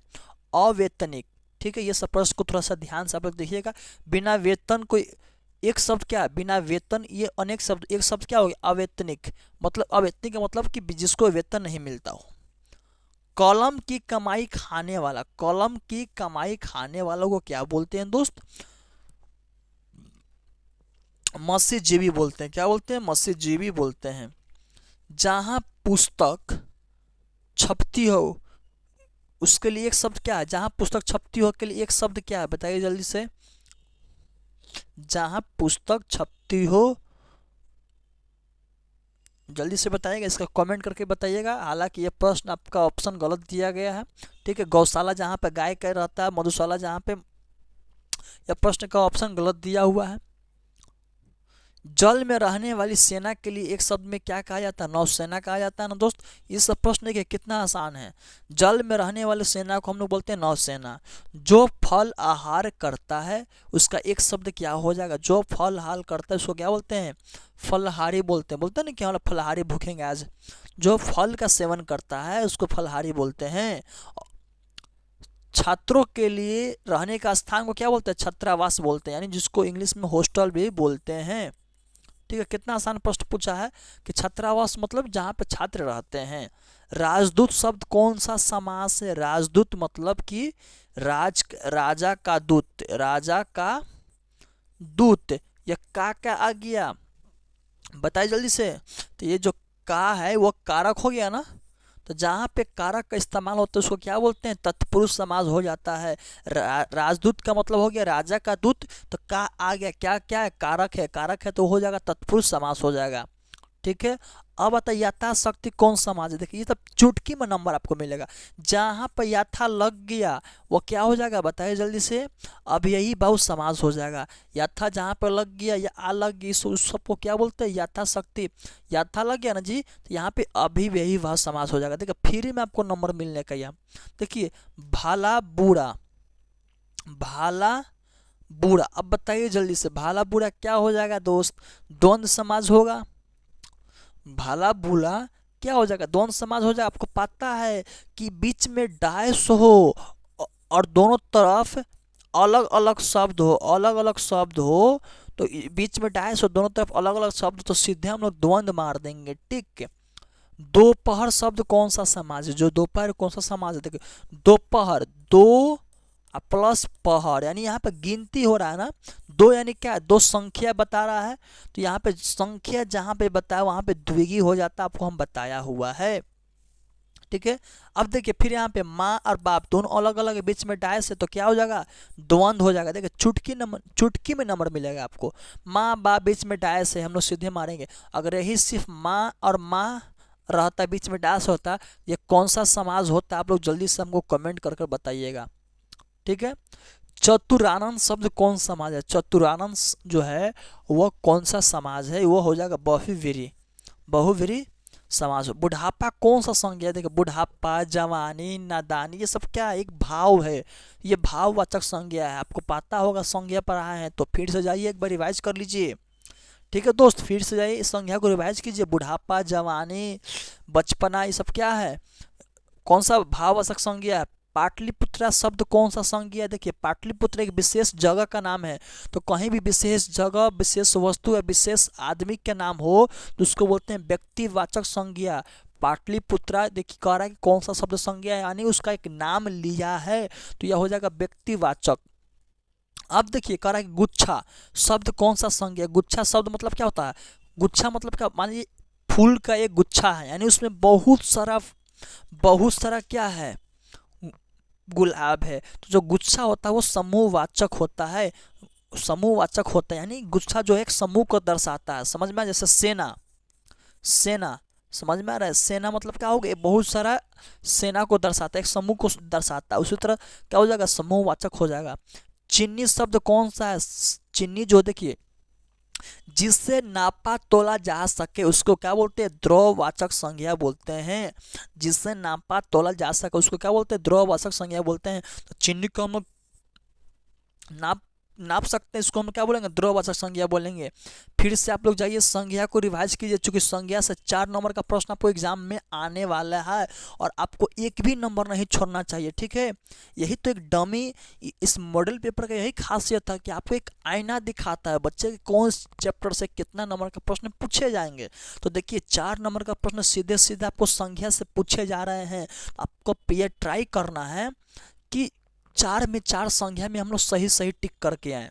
अवेतनिक। ठीक है, ये सब प्रश्न को थोड़ा सा ध्यान से आप लोग देखिएगा। बिना वेतन को एक शब्द क्या है? बिना वेतन, ये अनेक शब्द, एक शब्द क्या हो गया? अवेतनिक। मतलब अवेतनिक का मतलब कि जिसको वेतन नहीं मिलता हो। कलम की कमाई खाने वाला, कलम की कमाई खाने वालों को क्या बोलते हैं दोस्त? मत्स्यजीवी बोलते हैं। क्या बोलते हैं? मत्स्यजीवी बोलते हैं। जहां पुस्तक छपती हो उसके लिए एक शब्द क्या है? जहां पुस्तक छपती हो के लिए एक शब्द क्या है? बताइए जल्दी से। जहां पुस्तक छपती हो, जल्दी से बताइएगा, इसका कमेंट करके बताइएगा। हालांकि ये प्रश्न आपका ऑप्शन गलत दिया गया है। ठीक है, गौशाला जहाँ पे गाय का रहता है, मधुशाला जहाँ पे, यह प्रश्न का ऑप्शन गलत दिया हुआ है। जल में रहने वाली सेना के लिए एक शब्द में क्या कहा जाता है? नौसेना कहा जाता है ना दोस्त। ये सब प्रश्न देखिए कितना आसान है। जल में रहने वाली सेना को हम लोग बोलते हैं नौसेना। जो फल आहार करता है उसका एक शब्द क्या हो जाएगा? जो फल आहार करता है उसको क्या बोलते हैं? फलहारी बोलते हैं। बोलते हैं ना कि हम लोग फलहारी भूखेंगे आज। जो फल का सेवन करता है उसको फलहारी बोलते हैं। छात्रों के लिए रहने का स्थान को क्या बोलते हैं? छात्रावास बोलते हैं, यानी जिसको इंग्लिश में हॉस्टल भी बोलते हैं। ठीक है, कितना आसान प्रश्न पूछा है कि छात्रावास मतलब जहाँ पे छात्र रहते हैं। राजदूत शब्द कौन सा समास है? राजदूत मतलब कि राजा का दूत, राजा का दूत। यह का क्या आ गया? बताइए जल्दी से। तो ये जो का है वो कारक हो गया ना। तो जहाँ पे कारक का इस्तेमाल होता है उसको क्या बोलते हैं? तत्पुरुष समास हो जाता है। राजदूत का मतलब हो गया राजा का दूत, तो का आ गया, क्या क्या है? कारक है। कारक है तो हो जाएगा तत्पुरुष समास हो जाएगा। ठीक है, अब बताइए यथाशक्ति कौन समाज है? देखिए ये सब चुटकी में नंबर आपको मिलेगा। जहाँ पर यथा लग गया वो क्या हो जाएगा? बताइए जल्दी से। अब यही बहु समास हो जाएगा। यथा जहाँ पर लग गया या आ लग गई उस सबको क्या बोलते हैं? यथाशक्ति। यथा लग गया ना जी, तो यहाँ पे अभी यही बहु समास हो जाएगा। देखिए फ्री में आपको नंबर मिलने का। यहाँ देखिए भाला बुरा, भाला बुरा। अब बताइए जल्दी से, भाला बुरा क्या हो जाएगा दोस्त? द्वंद्व समास होगा। भाला बुला क्या हो जाएगा? द्वंद्व समास हो जाएगा। आपको पता है कि बीच में डैश हो और दोनों तरफ अलग अलग शब्द हो, अलग अलग शब्द हो, तो बीच में डैश हो, दोनों तरफ अलग अलग शब्द, तो सीधे हम लोग द्वंद्व मार देंगे। ठीक है, दोपहर शब्द कौन सा समाज है? जो दोपहर कौन सा समाज है? देखिए दोपहर, दो प्लस पहर, यानी यहाँ पे गिनती हो रहा है ना। दो यानी क्या? दो संख्या बता रहा है, तो यहाँ पे संख्या जहाँ पे बताया वहाँ पे द्विगी हो जाता है, आपको हम बताया हुआ है। ठीक है, अब देखिए फिर यहाँ पे माँ और बाप दोनों अलग अलग बीच में डैश है, तो क्या हो जाएगा? द्वंद्व हो जाएगा। देखिए चुटकी में नंबर मिलेगा आपको। माँ बाप बीच में डैश है, हम लोग सीधे मारेंगे। अगर यही सिर्फ माँ और माँ रहता, बीच में डैश होता, ये कौन सा समाज होता? आप लोग जल्दी से हमको कमेंट कर कर बताइएगा। ठीक है, चतुरानंद शब्द कौन समाज है? चतुरानंद जो है वह कौन सा समाज है? वो हो जाएगा बहुव्रीहि, बहुव्रीहि समास। बुढ़ापा कौन सा संज्ञा है? देखिए बुढ़ापा, जवानी, नादानी, ये सब क्या है? एक भाव है, ये भाववाचक संज्ञा है। आपको पता होगा, संज्ञा पढ़ा है तो फिर से जाइए एक बार रिवाइज कर लीजिए। ठीक है दोस्त, फिर से जाइए इस संज्ञा को रिवाइज कीजिए। बुढ़ापा, जवानी, बचपना, ये सब क्या है? कौन सा भाववाचक संज्ञा है? पाटलिपुत्रा शब्द कौन सा संज्ञा है? देखिए पाटलिपुत्र एक विशेष जगह का नाम है, तो कहीं भी विशेष जगह, विशेष वस्तु या विशेष आदमी के नाम हो तो उसको बोलते हैं व्यक्तिवाचक संज्ञा। पाटलिपुत्रा देखिए कह रहा है कि कौन सा शब्द संज्ञा है, यानी उसका एक नाम लिया है, तो यह हो जाएगा व्यक्तिवाचक। अब देखिए कह रहा है कि गुच्छा शब्द कौन सा संज्ञा है? गुच्छा शब्द मतलब क्या होता है? गुच्छा मतलब क्या? मान लीजिए फूल का एक गुच्छा है, यानी उसमें बहुत सारा क्या है? गुलाब है। तो जो गुच्छा होता है वो समूहवाचक होता है, समूहवाचक होता है, यानी गुच्छा जो है एक समूह को दर्शाता है। समझ में आया? जैसे सेना, सेना समझ में आ रहा है? सेना मतलब क्या हो गया? बहुत सारा सेना को दर्शाता है, एक समूह को दर्शाता है। उसी तरह क्या हो जाएगा? समूहवाचक हो जाएगा। चीनी शब्द कौन सा है? चीनी जो देखिए जिससे नापा तोला जा सके उसको क्या बोलते हैं? द्रव्यवाचक संज्ञा बोलते हैं। जिससे नापा तोला जा सके उसको क्या बोलते हैं? द्रव्यवाचक संज्ञा बोलते हैं। तो चीनी को हम लोग नाप नाप सकते हैं, इसको हम क्या बोलेंगे? द्रव्यवाचक संज्ञा बोलेंगे। फिर से आप लोग जाइए संज्ञा को रिवाइज कीजिए, चूंकि संज्ञा से 4 नंबर का प्रश्न आपको एग्जाम में आने वाला है और आपको एक भी नंबर नहीं छोड़ना चाहिए। ठीक है, यही तो एक डमी, इस मॉडल पेपर का यही खासियत है कि आपको एक आईना दिखाता है बच्चे के कौन चैप्टर से कितना नंबर का प्रश्न पूछे जाएंगे। तो देखिए 4 नंबर का प्रश्न सीधे सीधे आपको संज्ञा से पूछे जा रहे हैं। आपको ये ट्राई करना है कि 4 में 4 संख्या में हम लोग सही सही टिक करके आए।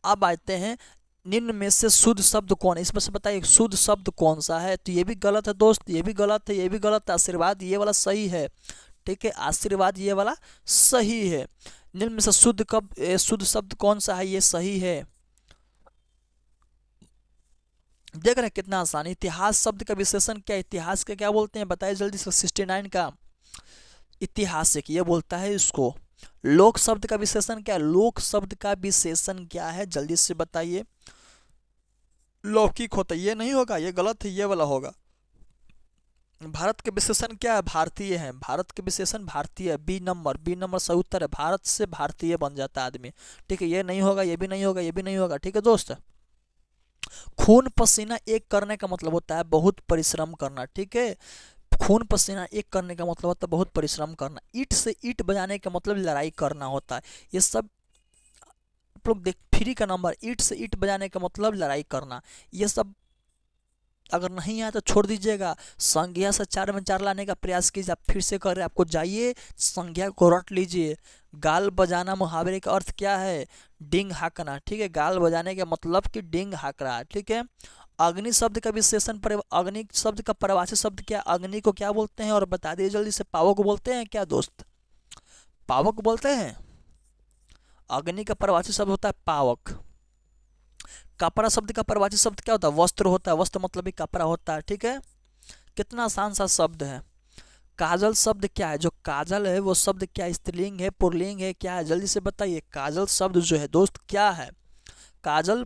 अब आते हैं निम्न में से शुद्ध शब्द कौन है? इसमें से बताइए शुद्ध शब्द कौन सा है? तो ये भी गलत है दोस्त, ये भी गलत है, ये भी गलत है। आशीर्वाद ये वाला सही है। ठीक है, आशीर्वाद ये वाला सही है। निम्न में से शुद्ध शब्द कौन सा है? ये सही है। देख रहे हैं कितना आसान। इतिहास शब्द का विशेषण क्या? इतिहास का क्या बोलते हैं? बताइए जल्दी से। 69 का ऐतिहासिक ये बोलता है इसको। लोक शब्द का विशेषण क्या है? लोक शब्द का विशेषण क्या है? जल्दी से बताइए। लौकिक होता है, ये नहीं होगा, ये गलत है, ये वाला होगा। भारत के विशेषण क्या है? भारतीय है। भारत के विशेषण भारतीय है। बी नंबर सही उत्तर है। भारत से भारतीय बन जाता है आदमी। ठीक है, ये नहीं होगा, ये भी नहीं होगा, ये भी नहीं होगा। ठीक है दोस्त, खून पसीना एक करने का मतलब होता है बहुत परिश्रम करना। ठीक है, खून पसीना एक करने का मतलब होता है बहुत परिश्रम करना। ईंट से ईंट बजाने का मतलब लड़ाई करना होता है। ये सब आप लोग देख, फ्री का नंबर। ईंट से ईंट बजाने का मतलब लड़ाई करना। ये सब अगर नहीं आया तो छोड़ दीजिएगा। संज्ञा से 4 में 4 लाने का प्रयास कीजिए। आप फिर से कर रहे, आपको जाइए संज्ञा को रट लीजिए। गाल बजाना मुहावरे का अर्थ क्या है? डिंग हाँकना। ठीक है, गाल बजाने का मतलब कि डिंग हाँक रहा है। ठीक है, अग्नि शब्द का विशेषण अग्नि शब्द का परिभाषित शब्द क्या? अग्नि को क्या बोलते हैं? और बता दिए जल्दी से। पावक बोलते हैं क्या दोस्त? पावक बोलते हैं। अग्नि का परिभाषित शब्द होता है पावक। कपड़ा शब्द का परिभाषित शब्द क्या होता है? वस्त्र होता है। वस्त्र मतलब भी कपड़ा होता है। ठीक है, कितना आसान सा शब्द है। काजल शब्द क्या है? जो काजल है वो शब्द क्या? स्त्रीलिंग है, पुल्लिंग है, क्या है? जल्दी से बताइए। काजल शब्द जो है दोस्त क्या है? काजल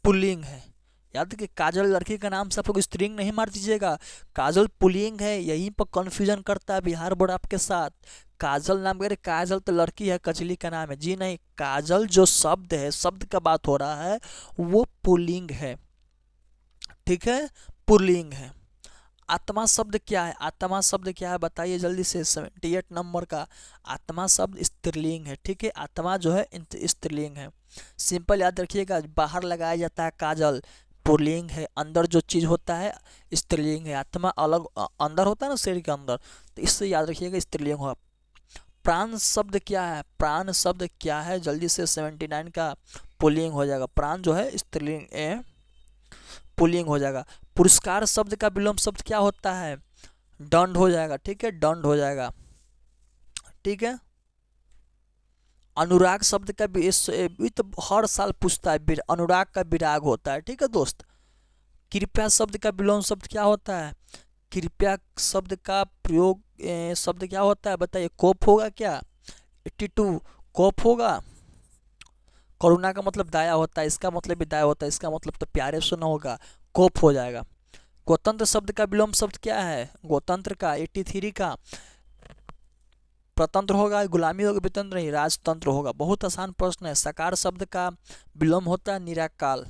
पुल्लिंग है। याद रखिए, काजल लड़की का नाम से आप लोग स्त्रीलिंग नहीं मार दीजिएगा। काजल पुल्लिंग है, यहीं पर कंफ्यूजन करता है बिहार बोर्ड आपके साथ। काजल नाम करे, काजल तो लड़की है, कजली का नाम है। जी नहीं, काजल जो शब्द है, शब्द का बात हो रहा है, वो पुल्लिंग है। ठीक है, पुल्लिंग है। आत्मा शब्द क्या है? आत्मा शब्द क्या है बताइए जल्दी से। 78 नंबर का आत्मा शब्द स्त्रीलिंग है। ठीक है, आत्मा जो है स्त्रीलिंग है। सिंपल याद रखिएगा, बाहर लगाया जाता है काजल, पुल्लिंग है। अंदर जो चीज़ होता है स्त्रीलिंग है। आत्मा अलग अंदर होता है ना, शरीर के अंदर, तो इससे याद रखिएगा स्त्रीलिंग होगा। प्राण शब्द क्या है? प्राण शब्द क्या है? जल्दी से। 79 का पुल्लिंग हो जाएगा। प्राण जो है स्त्रीलिंग पुल्लिंग हो जाएगा। पुरस्कार शब्द का विलोम शब्द क्या होता है? दंड हो जाएगा। ठीक है, दंड हो जाएगा। ठीक है, अनुराग शब्द का भी तो हर साल पूछता है, अनुराग का विराग होता है। ठीक है दोस्त। कृपया शब्द का विलोम शब्द क्या होता है? कृपया शब्द का प्रयोग शब्द क्या होता है बताइए? कोप होगा क्या? 82 कोप होगा। करुणा का मतलब दया होता है, इसका मतलब भी दया होता है, इसका मतलब तो प्यारे से ना होगा, कोप हो जाएगा। गोतंत्र शब्द का विलोम शब्द क्या है? गोतंत्र का 83 का प्रतंत्र होगा, गुलामी होगा, वितंत्र नहीं, राजतंत्र होगा। बहुत आसान प्रश्न है। सकार शब्द का विलोम होता है निराकाल।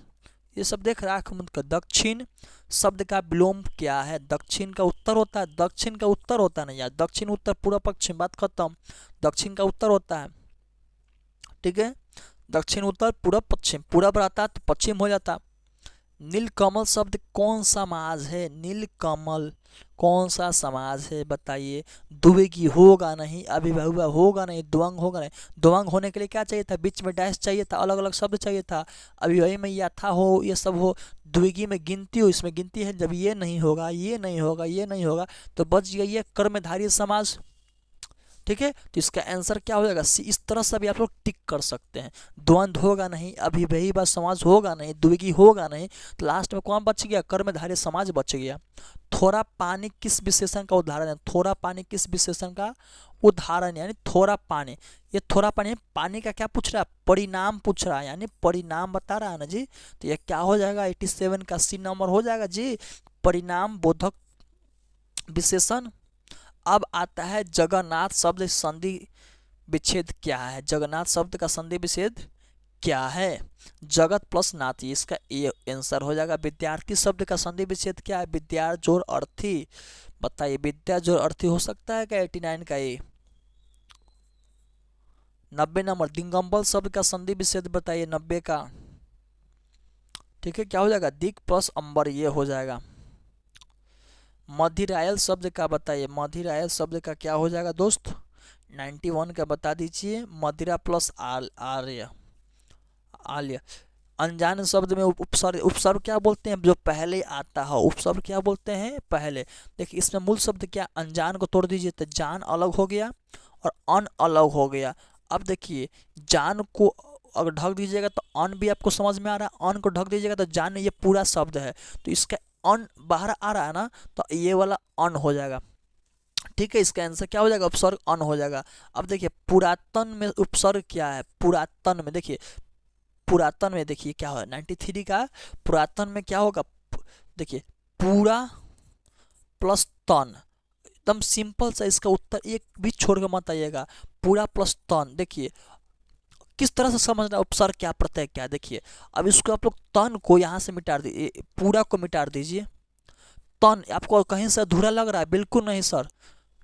ये सब देख रहा है। दक्षिण शब्द का विलोम क्या है? दक्षिण का उत्तर होता है। दक्षिण का उत्तर होता है ना यार, दक्षिण उत्तर पूर्व पश्चिम, बात खत्म। दक्षिण का उत्तर होता है, ठीक है। दक्षिण उत्तर पूर्व पश्चिम, पूरब रहता तो पश्चिम हो जाता। नीलकमल शब्द कौन सा समाज है? नीलकमल कौन सा समाज है बताइए? द्विगी होगा नहीं, अभिभुवा होगा नहीं, द्वंग होगा नहीं। द्वंग होने के लिए क्या चाहिए था? बीच में डैश चाहिए था, अलग अलग शब्द चाहिए था। अभिभवी में यथा हो, ये सब हो। द्विगी में गिनती हो, इसमें गिनती है। जब ये नहीं होगा, ये नहीं होगा, ये नहीं होगा, तो बच गया ये कर्मधारय समाज, ठीक है। तो इसका आंसर क्या हो जाएगा? सी। इस तरह से भी आप लोग टिक कर सकते हैं। द्वंद्व होगा नहीं, अभिव्ययी व समाज होगा नहीं, द्विगी होगा नहीं, तो लास्ट में कौन बच गया? कर्मधारय समाज बच गया। थोड़ा पानी किस विशेषण का उदाहरण है? थोड़ा पानी किस विशेषण का उदाहरण, यानी थोड़ा पानी। ये थोड़ा पानी, पानी का क्या पूछ रहा है? परिणाम पूछ रहा है, यानी परिणाम बता रहा है ना जी। तो ये क्या हो जाएगा? 87 का सी नंबर हो जाएगा जी, परिणाम बोधक विशेषण। अब आता है जगन्नाथ शब्द संधि विच्छेद क्या है? जगन्नाथ शब्द का संधि विच्छेद क्या है? जगत प्लस नाथी, इसका ए आंसर हो जाएगा। विद्यार्थी शब्द का संधि विच्छेद क्या है? विद्या जोड़ अर्थी। बताइए, विद्या जोड़ अर्थी हो सकता है क्या? 89 का ए। 90 नंबर। दिगंबर शब्द का संधि विच्छेद बताइए 90 का, ठीक है। क्या हो जाएगा? दिक प्लस अंबर, ये हो जाएगा। मधिरायल शब्द का बताइए, मधिरायल शब्द का क्या हो जाएगा दोस्त? 91 का बता दीजिए। मदिरा प्लस आर्य, आल्य। अनजान शब्द में उपसर्ग, उपसर्ग क्या बोलते हैं? जो पहले आता है, उपसर्ग क्या बोलते हैं? पहले। देखिए इसमें मूल शब्द क्या? अनजान को तोड़ दीजिए तो जान अलग हो गया और अन अलग हो गया। अब देखिए, जान को अगर ढक दीजिएगा तो अन भी आपको समझ में आ रहा है, अन को ढक दीजिएगा तो जान, ये पूरा शब्द है, तो इसका अन बाहर आ रहा है ना, तो ये वाला अन हो जाएगा, ठीक है। इसका आंसर क्या हो जाएगा? उपसर्ग अन हो जाएगा। अब देखिए पुरातन में उपसर्ग क्या है? पुरातन में देखिए, पुरातन में देखिए क्या है? 93 का पुरातन में क्या होगा? देखिए पूरा प्लस तन, एकदम सिंपल सा इसका उत्तर, एक भी छोड़ कर मत आइएगा। पूरा प्लस तन, देखिए किस तरह से समझना उपसर्ग क्या प्रत्यय क्या। देखिए अब इसको आप लोग तन को यहाँ से मिटा दीजिए, पूरा को मिटा दीजिए। तन आपको कहीं से अधूरा लग रहा है? बिल्कुल नहीं सर,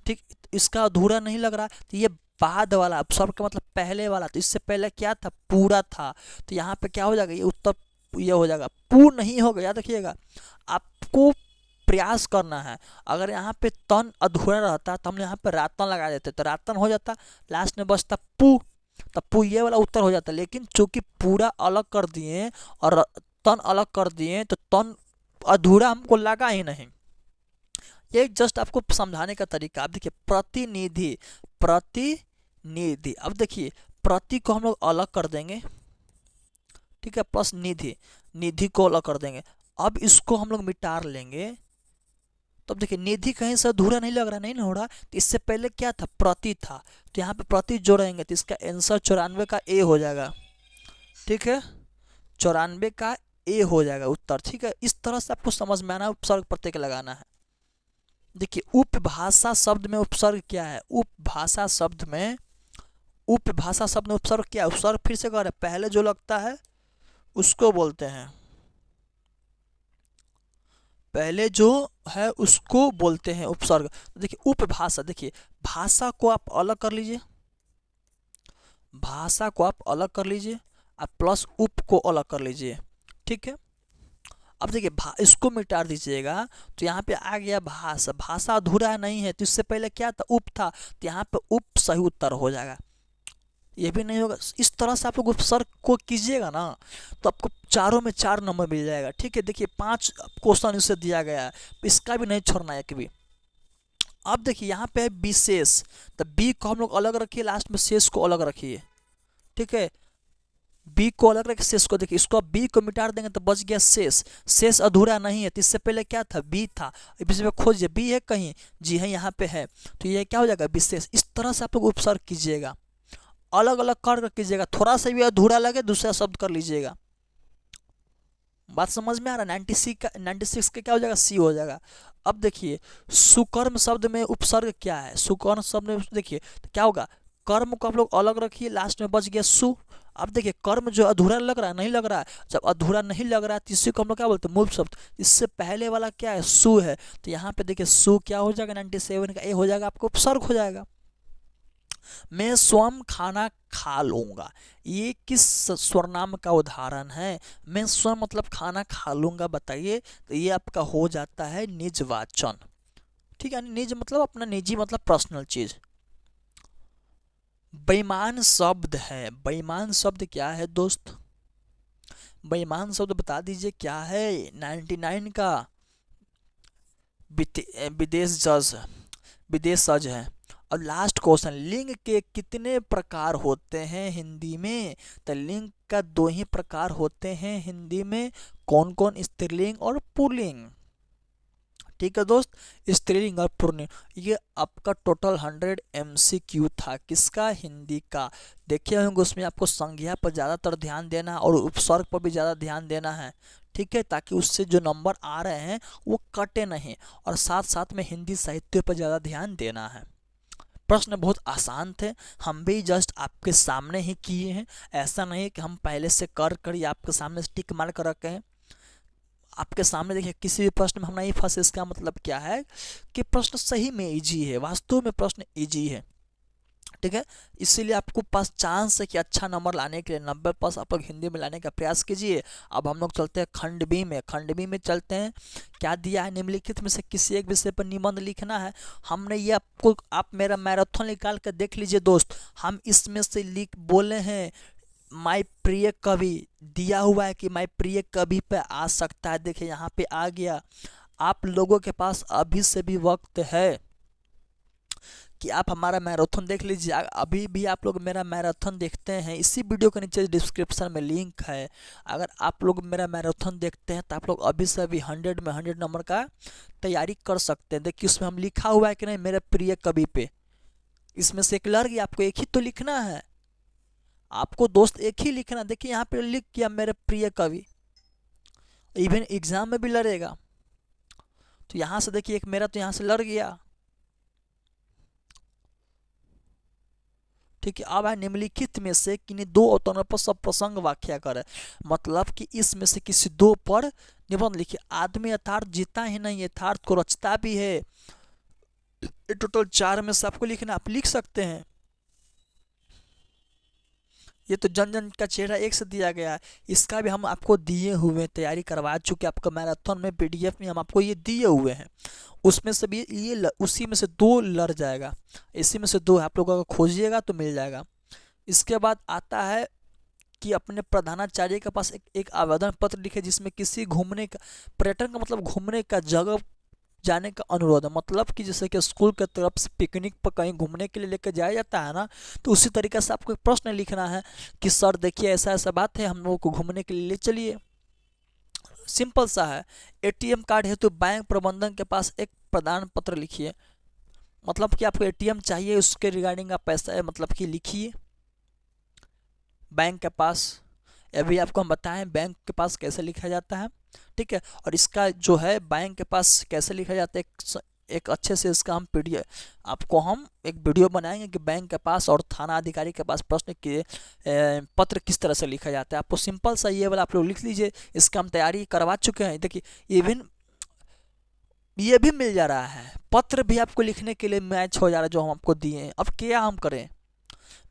ठीक। इसका अधूरा नहीं लग रहा। तो ये बाद वाला उपसर्ग का मतलब पहले वाला, तो इससे पहले क्या था? पूरा था। तो यहाँ पे क्या हो जाएगा? ये उत्तर ये हो जाएगा, पूर्ण नहीं होगा। याद रखिएगा, आपको प्रयास करना है। अगर यहाँ पे तन अधूरा रहता तो हम यहाँ पे रातन लगा देते, तो रातन हो जाता, लास्ट में बचता पू, तब पू ये वाला उत्तर हो जाता। लेकिन चूंकि पूरा अलग कर दिए और तन अलग कर दिए, तो तन अधूरा हमको लगा ही नहीं। ये जस्ट आपको समझाने का तरीका। अब देखिए प्रतिनिधि, प्रतिनिधि। अब देखिए प्रति को हम लोग अलग कर देंगे, ठीक है, प्लस निधि, निधि को अलग कर देंगे। अब इसको हम लोग मिटा लेंगे, तो अब देखिए निधि कहीं से अधूरा नहीं लग रहा, नहीं ना हो रहा। तो इससे पहले क्या था? प्रति था, तो यहाँ पे प्रति जोड़ेंगे, तो इसका आंसर 94 का ए हो जाएगा, ठीक है। 94 का ए हो जाएगा उत्तर, ठीक है। इस तरह से आपको समझ में आना है, उपसर्ग प्रत्यय लगाना है। देखिए उपभाषा शब्द में उपसर्ग क्या है? उपभाषा शब्द में, उपभाषा शब्द में उपसर्ग क्या है? उपसर्ग फिर से कह रहे हैं, पहले जो लगता है उसको बोलते हैं, पहले जो है उसको बोलते हैं उपसर्ग। तो देखिए उपभाषा, देखिए भाषा को आप अलग कर लीजिए, भाषा को आप अलग कर लीजिए, आप प्लस उप को अलग कर लीजिए, ठीक है। अब देखिए इसको मिटा दीजिएगा, तो यहाँ पे आ गया भाषा। भाषा अधूरा नहीं है, तो इससे पहले क्या था? उप था, तो यहाँ पे उप सही उत्तर हो जाएगा। ये भी नहीं होगा। इस तरह से आप लोग उपसर्ग को कीजिएगा ना, तो आपको चारों में 4 नंबर मिल जाएगा, ठीक है। देखिए 5 क्वेश्चन इससे दिया गया है, इसका भी नहीं छोड़ना है कभी। अब देखिए यहाँ पे है विशेष, तो बी को हम लोग अलग रखिए, लास्ट में शेष को अलग रखिए, ठीक है। बी को अलग रखिए, शेष को। देखिए इसको बी को मिटा देंगे तो बच गया शेष। शेष अधूरा नहीं है, तो इससे पहले क्या था? बी था। इस पे खोजिए, बी है कहीं? जी है, यहाँ पे है, तो ये क्या हो जाएगा? विशेष। इस तरह से आप लोग उपसर्ग कीजिएगा, अलग अलग कर कीजिएगा। थोड़ा सा भी अधूरा लगे दूसरा शब्द कर लीजिएगा। बात समझ में आ रहा है? 96 का क्या हो जाएगा? सी हो जाएगा। अब देखिए सुकर्म शब्द में उपसर्ग क्या है? सुकर्म शब्द में देखिए तो क्या होगा, कर्म को आप लोग अलग रखिए, लास्ट में बच गया सु। अब देखिए कर्म जो अधूरा लग रहा है, नहीं लग रहा है, जब अधूरा नहीं लग रहा है तो इसी को हम लोग क्या बोलते हैं? मूल शब्द। इससे पहले वाला क्या है? सु है। तो यहाँ पे देखिए सु क्या हो जाएगा? 97 का ए हो जाएगा, आपको उपसर्ग हो जाएगा। मैं स्वयं खाना खा लूंगा, ये किस स्वरनाम का उदाहरण है? मैं स्वयं मतलब खाना खा लूंगा, बताइए। तो ये आपका हो जाता है निजवाचन। ठीक है, निज मतलब अपना निजी मतलब पर्सनल चीज। बेईमान शब्द है, बेईमान शब्द क्या है दोस्त? बेईमान शब्द बता दीजिए क्या है? 99 का विदेश जज, विदेश जज है। और लास्ट क्वेश्चन, लिंग के कितने प्रकार होते हैं हिंदी में? तो लिंग का 2 ही प्रकार होते हैं हिंदी में। कौन कौन? स्त्रीलिंग और पुल्लिंग। ठीक है दोस्त, स्त्रीलिंग और पुल्लिंग। ये आपका टोटल 100 MCQ था, किसका? हिंदी का। देखिए होंगे उसमें आपको संज्ञा पर ज़्यादातर ध्यान देना है और उपसर्ग पर भी ज़्यादा ध्यान देना है। ठीक है, ताकि उससे जो नंबर आ रहे हैं वो कटे नहीं, और साथ साथ में हिंदी साहित्य पर ज़्यादा ध्यान देना है। प्रश्न बहुत आसान थे, हम भी जस्ट आपके सामने ही किए हैं। ऐसा नहीं कि हम पहले से कर कर आपके सामने टिक मार कर रखे हैं। आपके सामने देखिए किसी भी प्रश्न में हम नहीं फंसे, इसका मतलब क्या है कि प्रश्न सही में इजी है, वास्तव में प्रश्न इजी है। ठीक है, इसीलिए आपको पास चांस है कि अच्छा नंबर लाने के लिए 90+ आप लोग हिंदी में लाने का प्रयास कीजिए। अब हम लोग चलते हैं खंड बी में। खंड बी में चलते हैं, क्या दिया है? निम्नलिखित में से किसी एक विषय पर निबंध लिखना है। हमने ये आपको, आप मेरा मैराथन निकाल कर देख लीजिए दोस्त। हम इसमें से लिख बोले हैं माय प्रिय कवि, दिया हुआ है कि माय प्रिय कवि पे आ सकता है। देखिए यहाँ पे आ गया। आप लोगों के पास अभी से भी वक्त है कि आप हमारा मैराथन देख लीजिए। अभी भी आप लोग मेरा मैराथन देखते हैं, इसी वीडियो के नीचे डिस्क्रिप्शन में लिंक है। अगर आप लोग मेरा मैराथन देखते हैं तो आप लोग अभी से अभी 100 में 100 नंबर का तैयारी कर सकते हैं। देखिए उसमें हम लिखा हुआ है कि नहीं, मेरे प्रिय कवि पे। इसमें से एक लड़ गया, आपको एक ही तो लिखना है, आपको दोस्त एक ही लिखना। देखिए यहाँ पे लिख किया मेरे प्रिय कवि, इवन एग्जाम में भी लड़ेगा। तो यहाँ से देखिए एक मेरा तो यहाँ से लड़ गया। ठीक है, अब है निम्नलिखित में से किन्हीं 2 अवतरणों पर सब प्रसंग व्याख्या करे। मतलब कि इसमें से किसी 2 पर निबंध लिखिए। आदमी यथार्थ जीता ही नहीं, यथार्थ को रचता भी है। टोटल 4 में से आपको लिखना, आप लिख सकते हैं। ये तो जन जन का चेहरा एक से दिया गया है, इसका भी हम आपको दिए हुए, तैयारी करवा चुके आपका मैराथन में, PDF में हम आपको ये दिए हुए हैं। उसमें से भी ये उसी में से 2 लड़ जाएगा, इसी में से 2 आप लोग अगर खोजिएगा तो मिल जाएगा। इसके बाद आता है कि अपने प्रधानाचार्य के पास एक आवेदन पत्र लिखे, जिसमें किसी घूमने का, पर्यटन का मतलब घूमने का जगह जाने का अनुरोध है। मतलब कि जैसे कि स्कूल की तरफ से पिकनिक पर कहीं घूमने के लिए लेकर जाया जाता है ना, तो उसी तरीके से आपको एक प्रश्न लिखना है कि सर देखिए ऐसा ऐसा बात है, हम लोगों को घूमने के लिए ले चलिए। सिंपल सा है। ATM कार्ड हेतु बैंक प्रबंधन के पास एक प्रदान पत्र लिखिए। मतलब कि आपको ATM चाहिए, उसके रिगार्डिंग आप पैसा मतलब कि लिखिए बैंक के पास। अभी आपको हम बताएं बैंक के पास कैसे लिखा जाता है। ठीक है, और इसका जो है बैंक के पास कैसे लिखा जाता है, एक अच्छे से इसका हम PDF आपको हम एक वीडियो बनाएंगे कि बैंक के पास और थाना अधिकारी के पास प्रश्न के पत्र किस तरह से लिखा जाता है। आपको सिंपल सा ये वाला आप लोग लिख लीजिए, इसका हम तैयारी करवा चुके हैं। देखिए इवन ये भी मिल जा रहा है, पत्र भी आपको लिखने के लिए मैच हो जा रहा है जो हम आपको दिए हैं। अब क्या हम करें,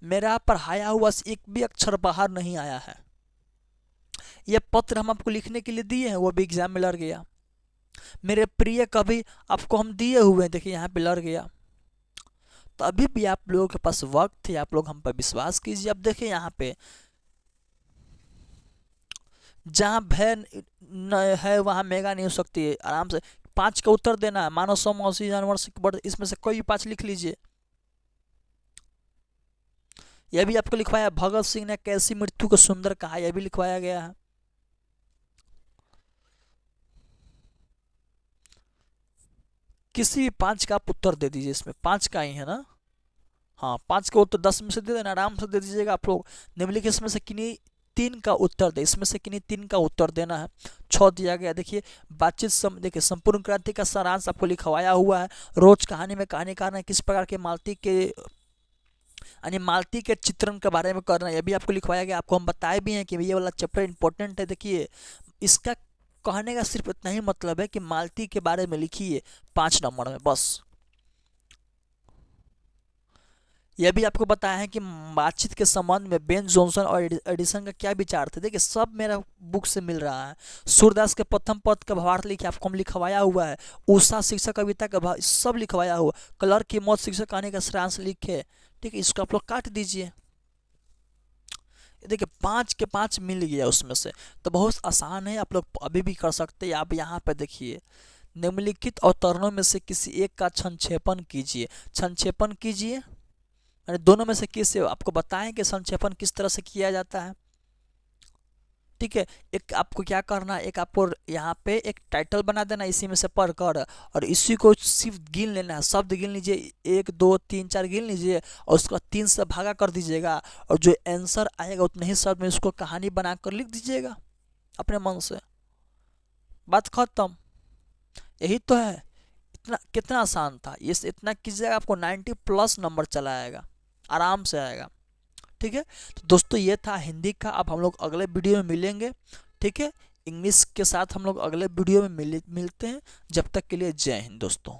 मेरा पढ़ाया हुआ एक भी अक्षर बाहर नहीं आया है। ये पत्र हम आपको लिखने के लिए दिए हैं, वो भी एग्जाम में लड़ गया। मेरे प्रिय कवि आपको हम दिए हुए हैं, देखिए यहाँ पे लड़ गया। तो अभी भी आप लोगों के पास वक्त है, आप लोग हम पर विश्वास कीजिए। अब देखिए यहाँ पे जहाँ भय है वहाँ मेगा नहीं हो सकती है। आराम से 5 का उत्तर देना है। मानव समौसी जानवर से बढ़, इसमें से कोई 5 लिख लीजिए। यह भी आपको लिखवाया, भगत सिंह ने कैसी मृत्यु को सुंदर कहा, यह भी लिखवाया गया है। किसी भी 5 का आप उत्तर दे दीजिए, इसमें 5 का ही है ना। हाँ 5 का उत्तर 10 में से दे देना, आराम से दे दीजिएगा आप लोग। निम्नलिखित इसमें से किन्हीं 3 का उत्तर दे, इसमें से किन्हीं 3 का उत्तर देना है। 6 दिया गया, देखिए बातचीत देखिए संपूर्ण क्रांति का सारांश आपको लिखवाया हुआ है। रोज कहानी में कहानीकार ने किस प्रकार के मालती के यानी मालती के चित्रण के बारे में करना है, ये भी आपको लिखवाया गया। आपको हम बताए भी हैं कि ये वाला चैप्टर इंपॉर्टेंट है। देखिए इसका कहने का सिर्फ इतना ही मतलब है कि मालती के बारे में लिखिए 5 नंबर में बस। यह भी आपको बताया है कि बातचीत के संबंध में बेन जॉनसन और एडिसन का क्या विचार थे। देखिए सब मेरा बुक से मिल रहा है। सूरदास के प्रथम पद का भावार्थ लिखे आपको हम लिखवाया हुआ है। उषा शिक्षक कविता का भाव सब लिखवाया हुआ। क्लर्क की मौत शिक्षक कहानी का सारांश लिखे, ठीक है, इसको आप लोग काट दीजिए। देखिए 5 के 5 मिल गया उसमें से, तो बहुत आसान है, आप लोग अभी भी कर सकते हैं। आप यहाँ पे देखिए निम्नलिखित अवतरणों में से किसी एक का संक्षेपण कीजिए। संक्षेपण कीजिए दोनों में से किस, आपको बताएं कि संक्षेपण किस तरह से किया जाता है, ठीक है। एक आपको क्या करना है, एक आपको यहाँ पे एक टाइटल बना देना इसी में से पढ़कर, और इसी को सिर्फ गिन लेना है, शब्द गिन लीजिए, 1 2 3 4 गिन लीजिए और उसका 3 से भागा कर दीजिएगा, और जो आंसर आएगा उतने ही शब्द में उसको कहानी बनाकर लिख दीजिएगा अपने मन से, बात खत्म। यही तो है, इतना कितना आसान था ये, इतना कीजिएगा आपको 90+ नंबर चला आएगा, आराम से आएगा, ठीक है। तो दोस्तों ये था हिंदी का। अब हम लोग अगले वीडियो में मिलेंगे, ठीक है। इंग्लिश के साथ हम लोग अगले वीडियो में मिलते हैं। जब तक के लिए जय हिंद दोस्तों।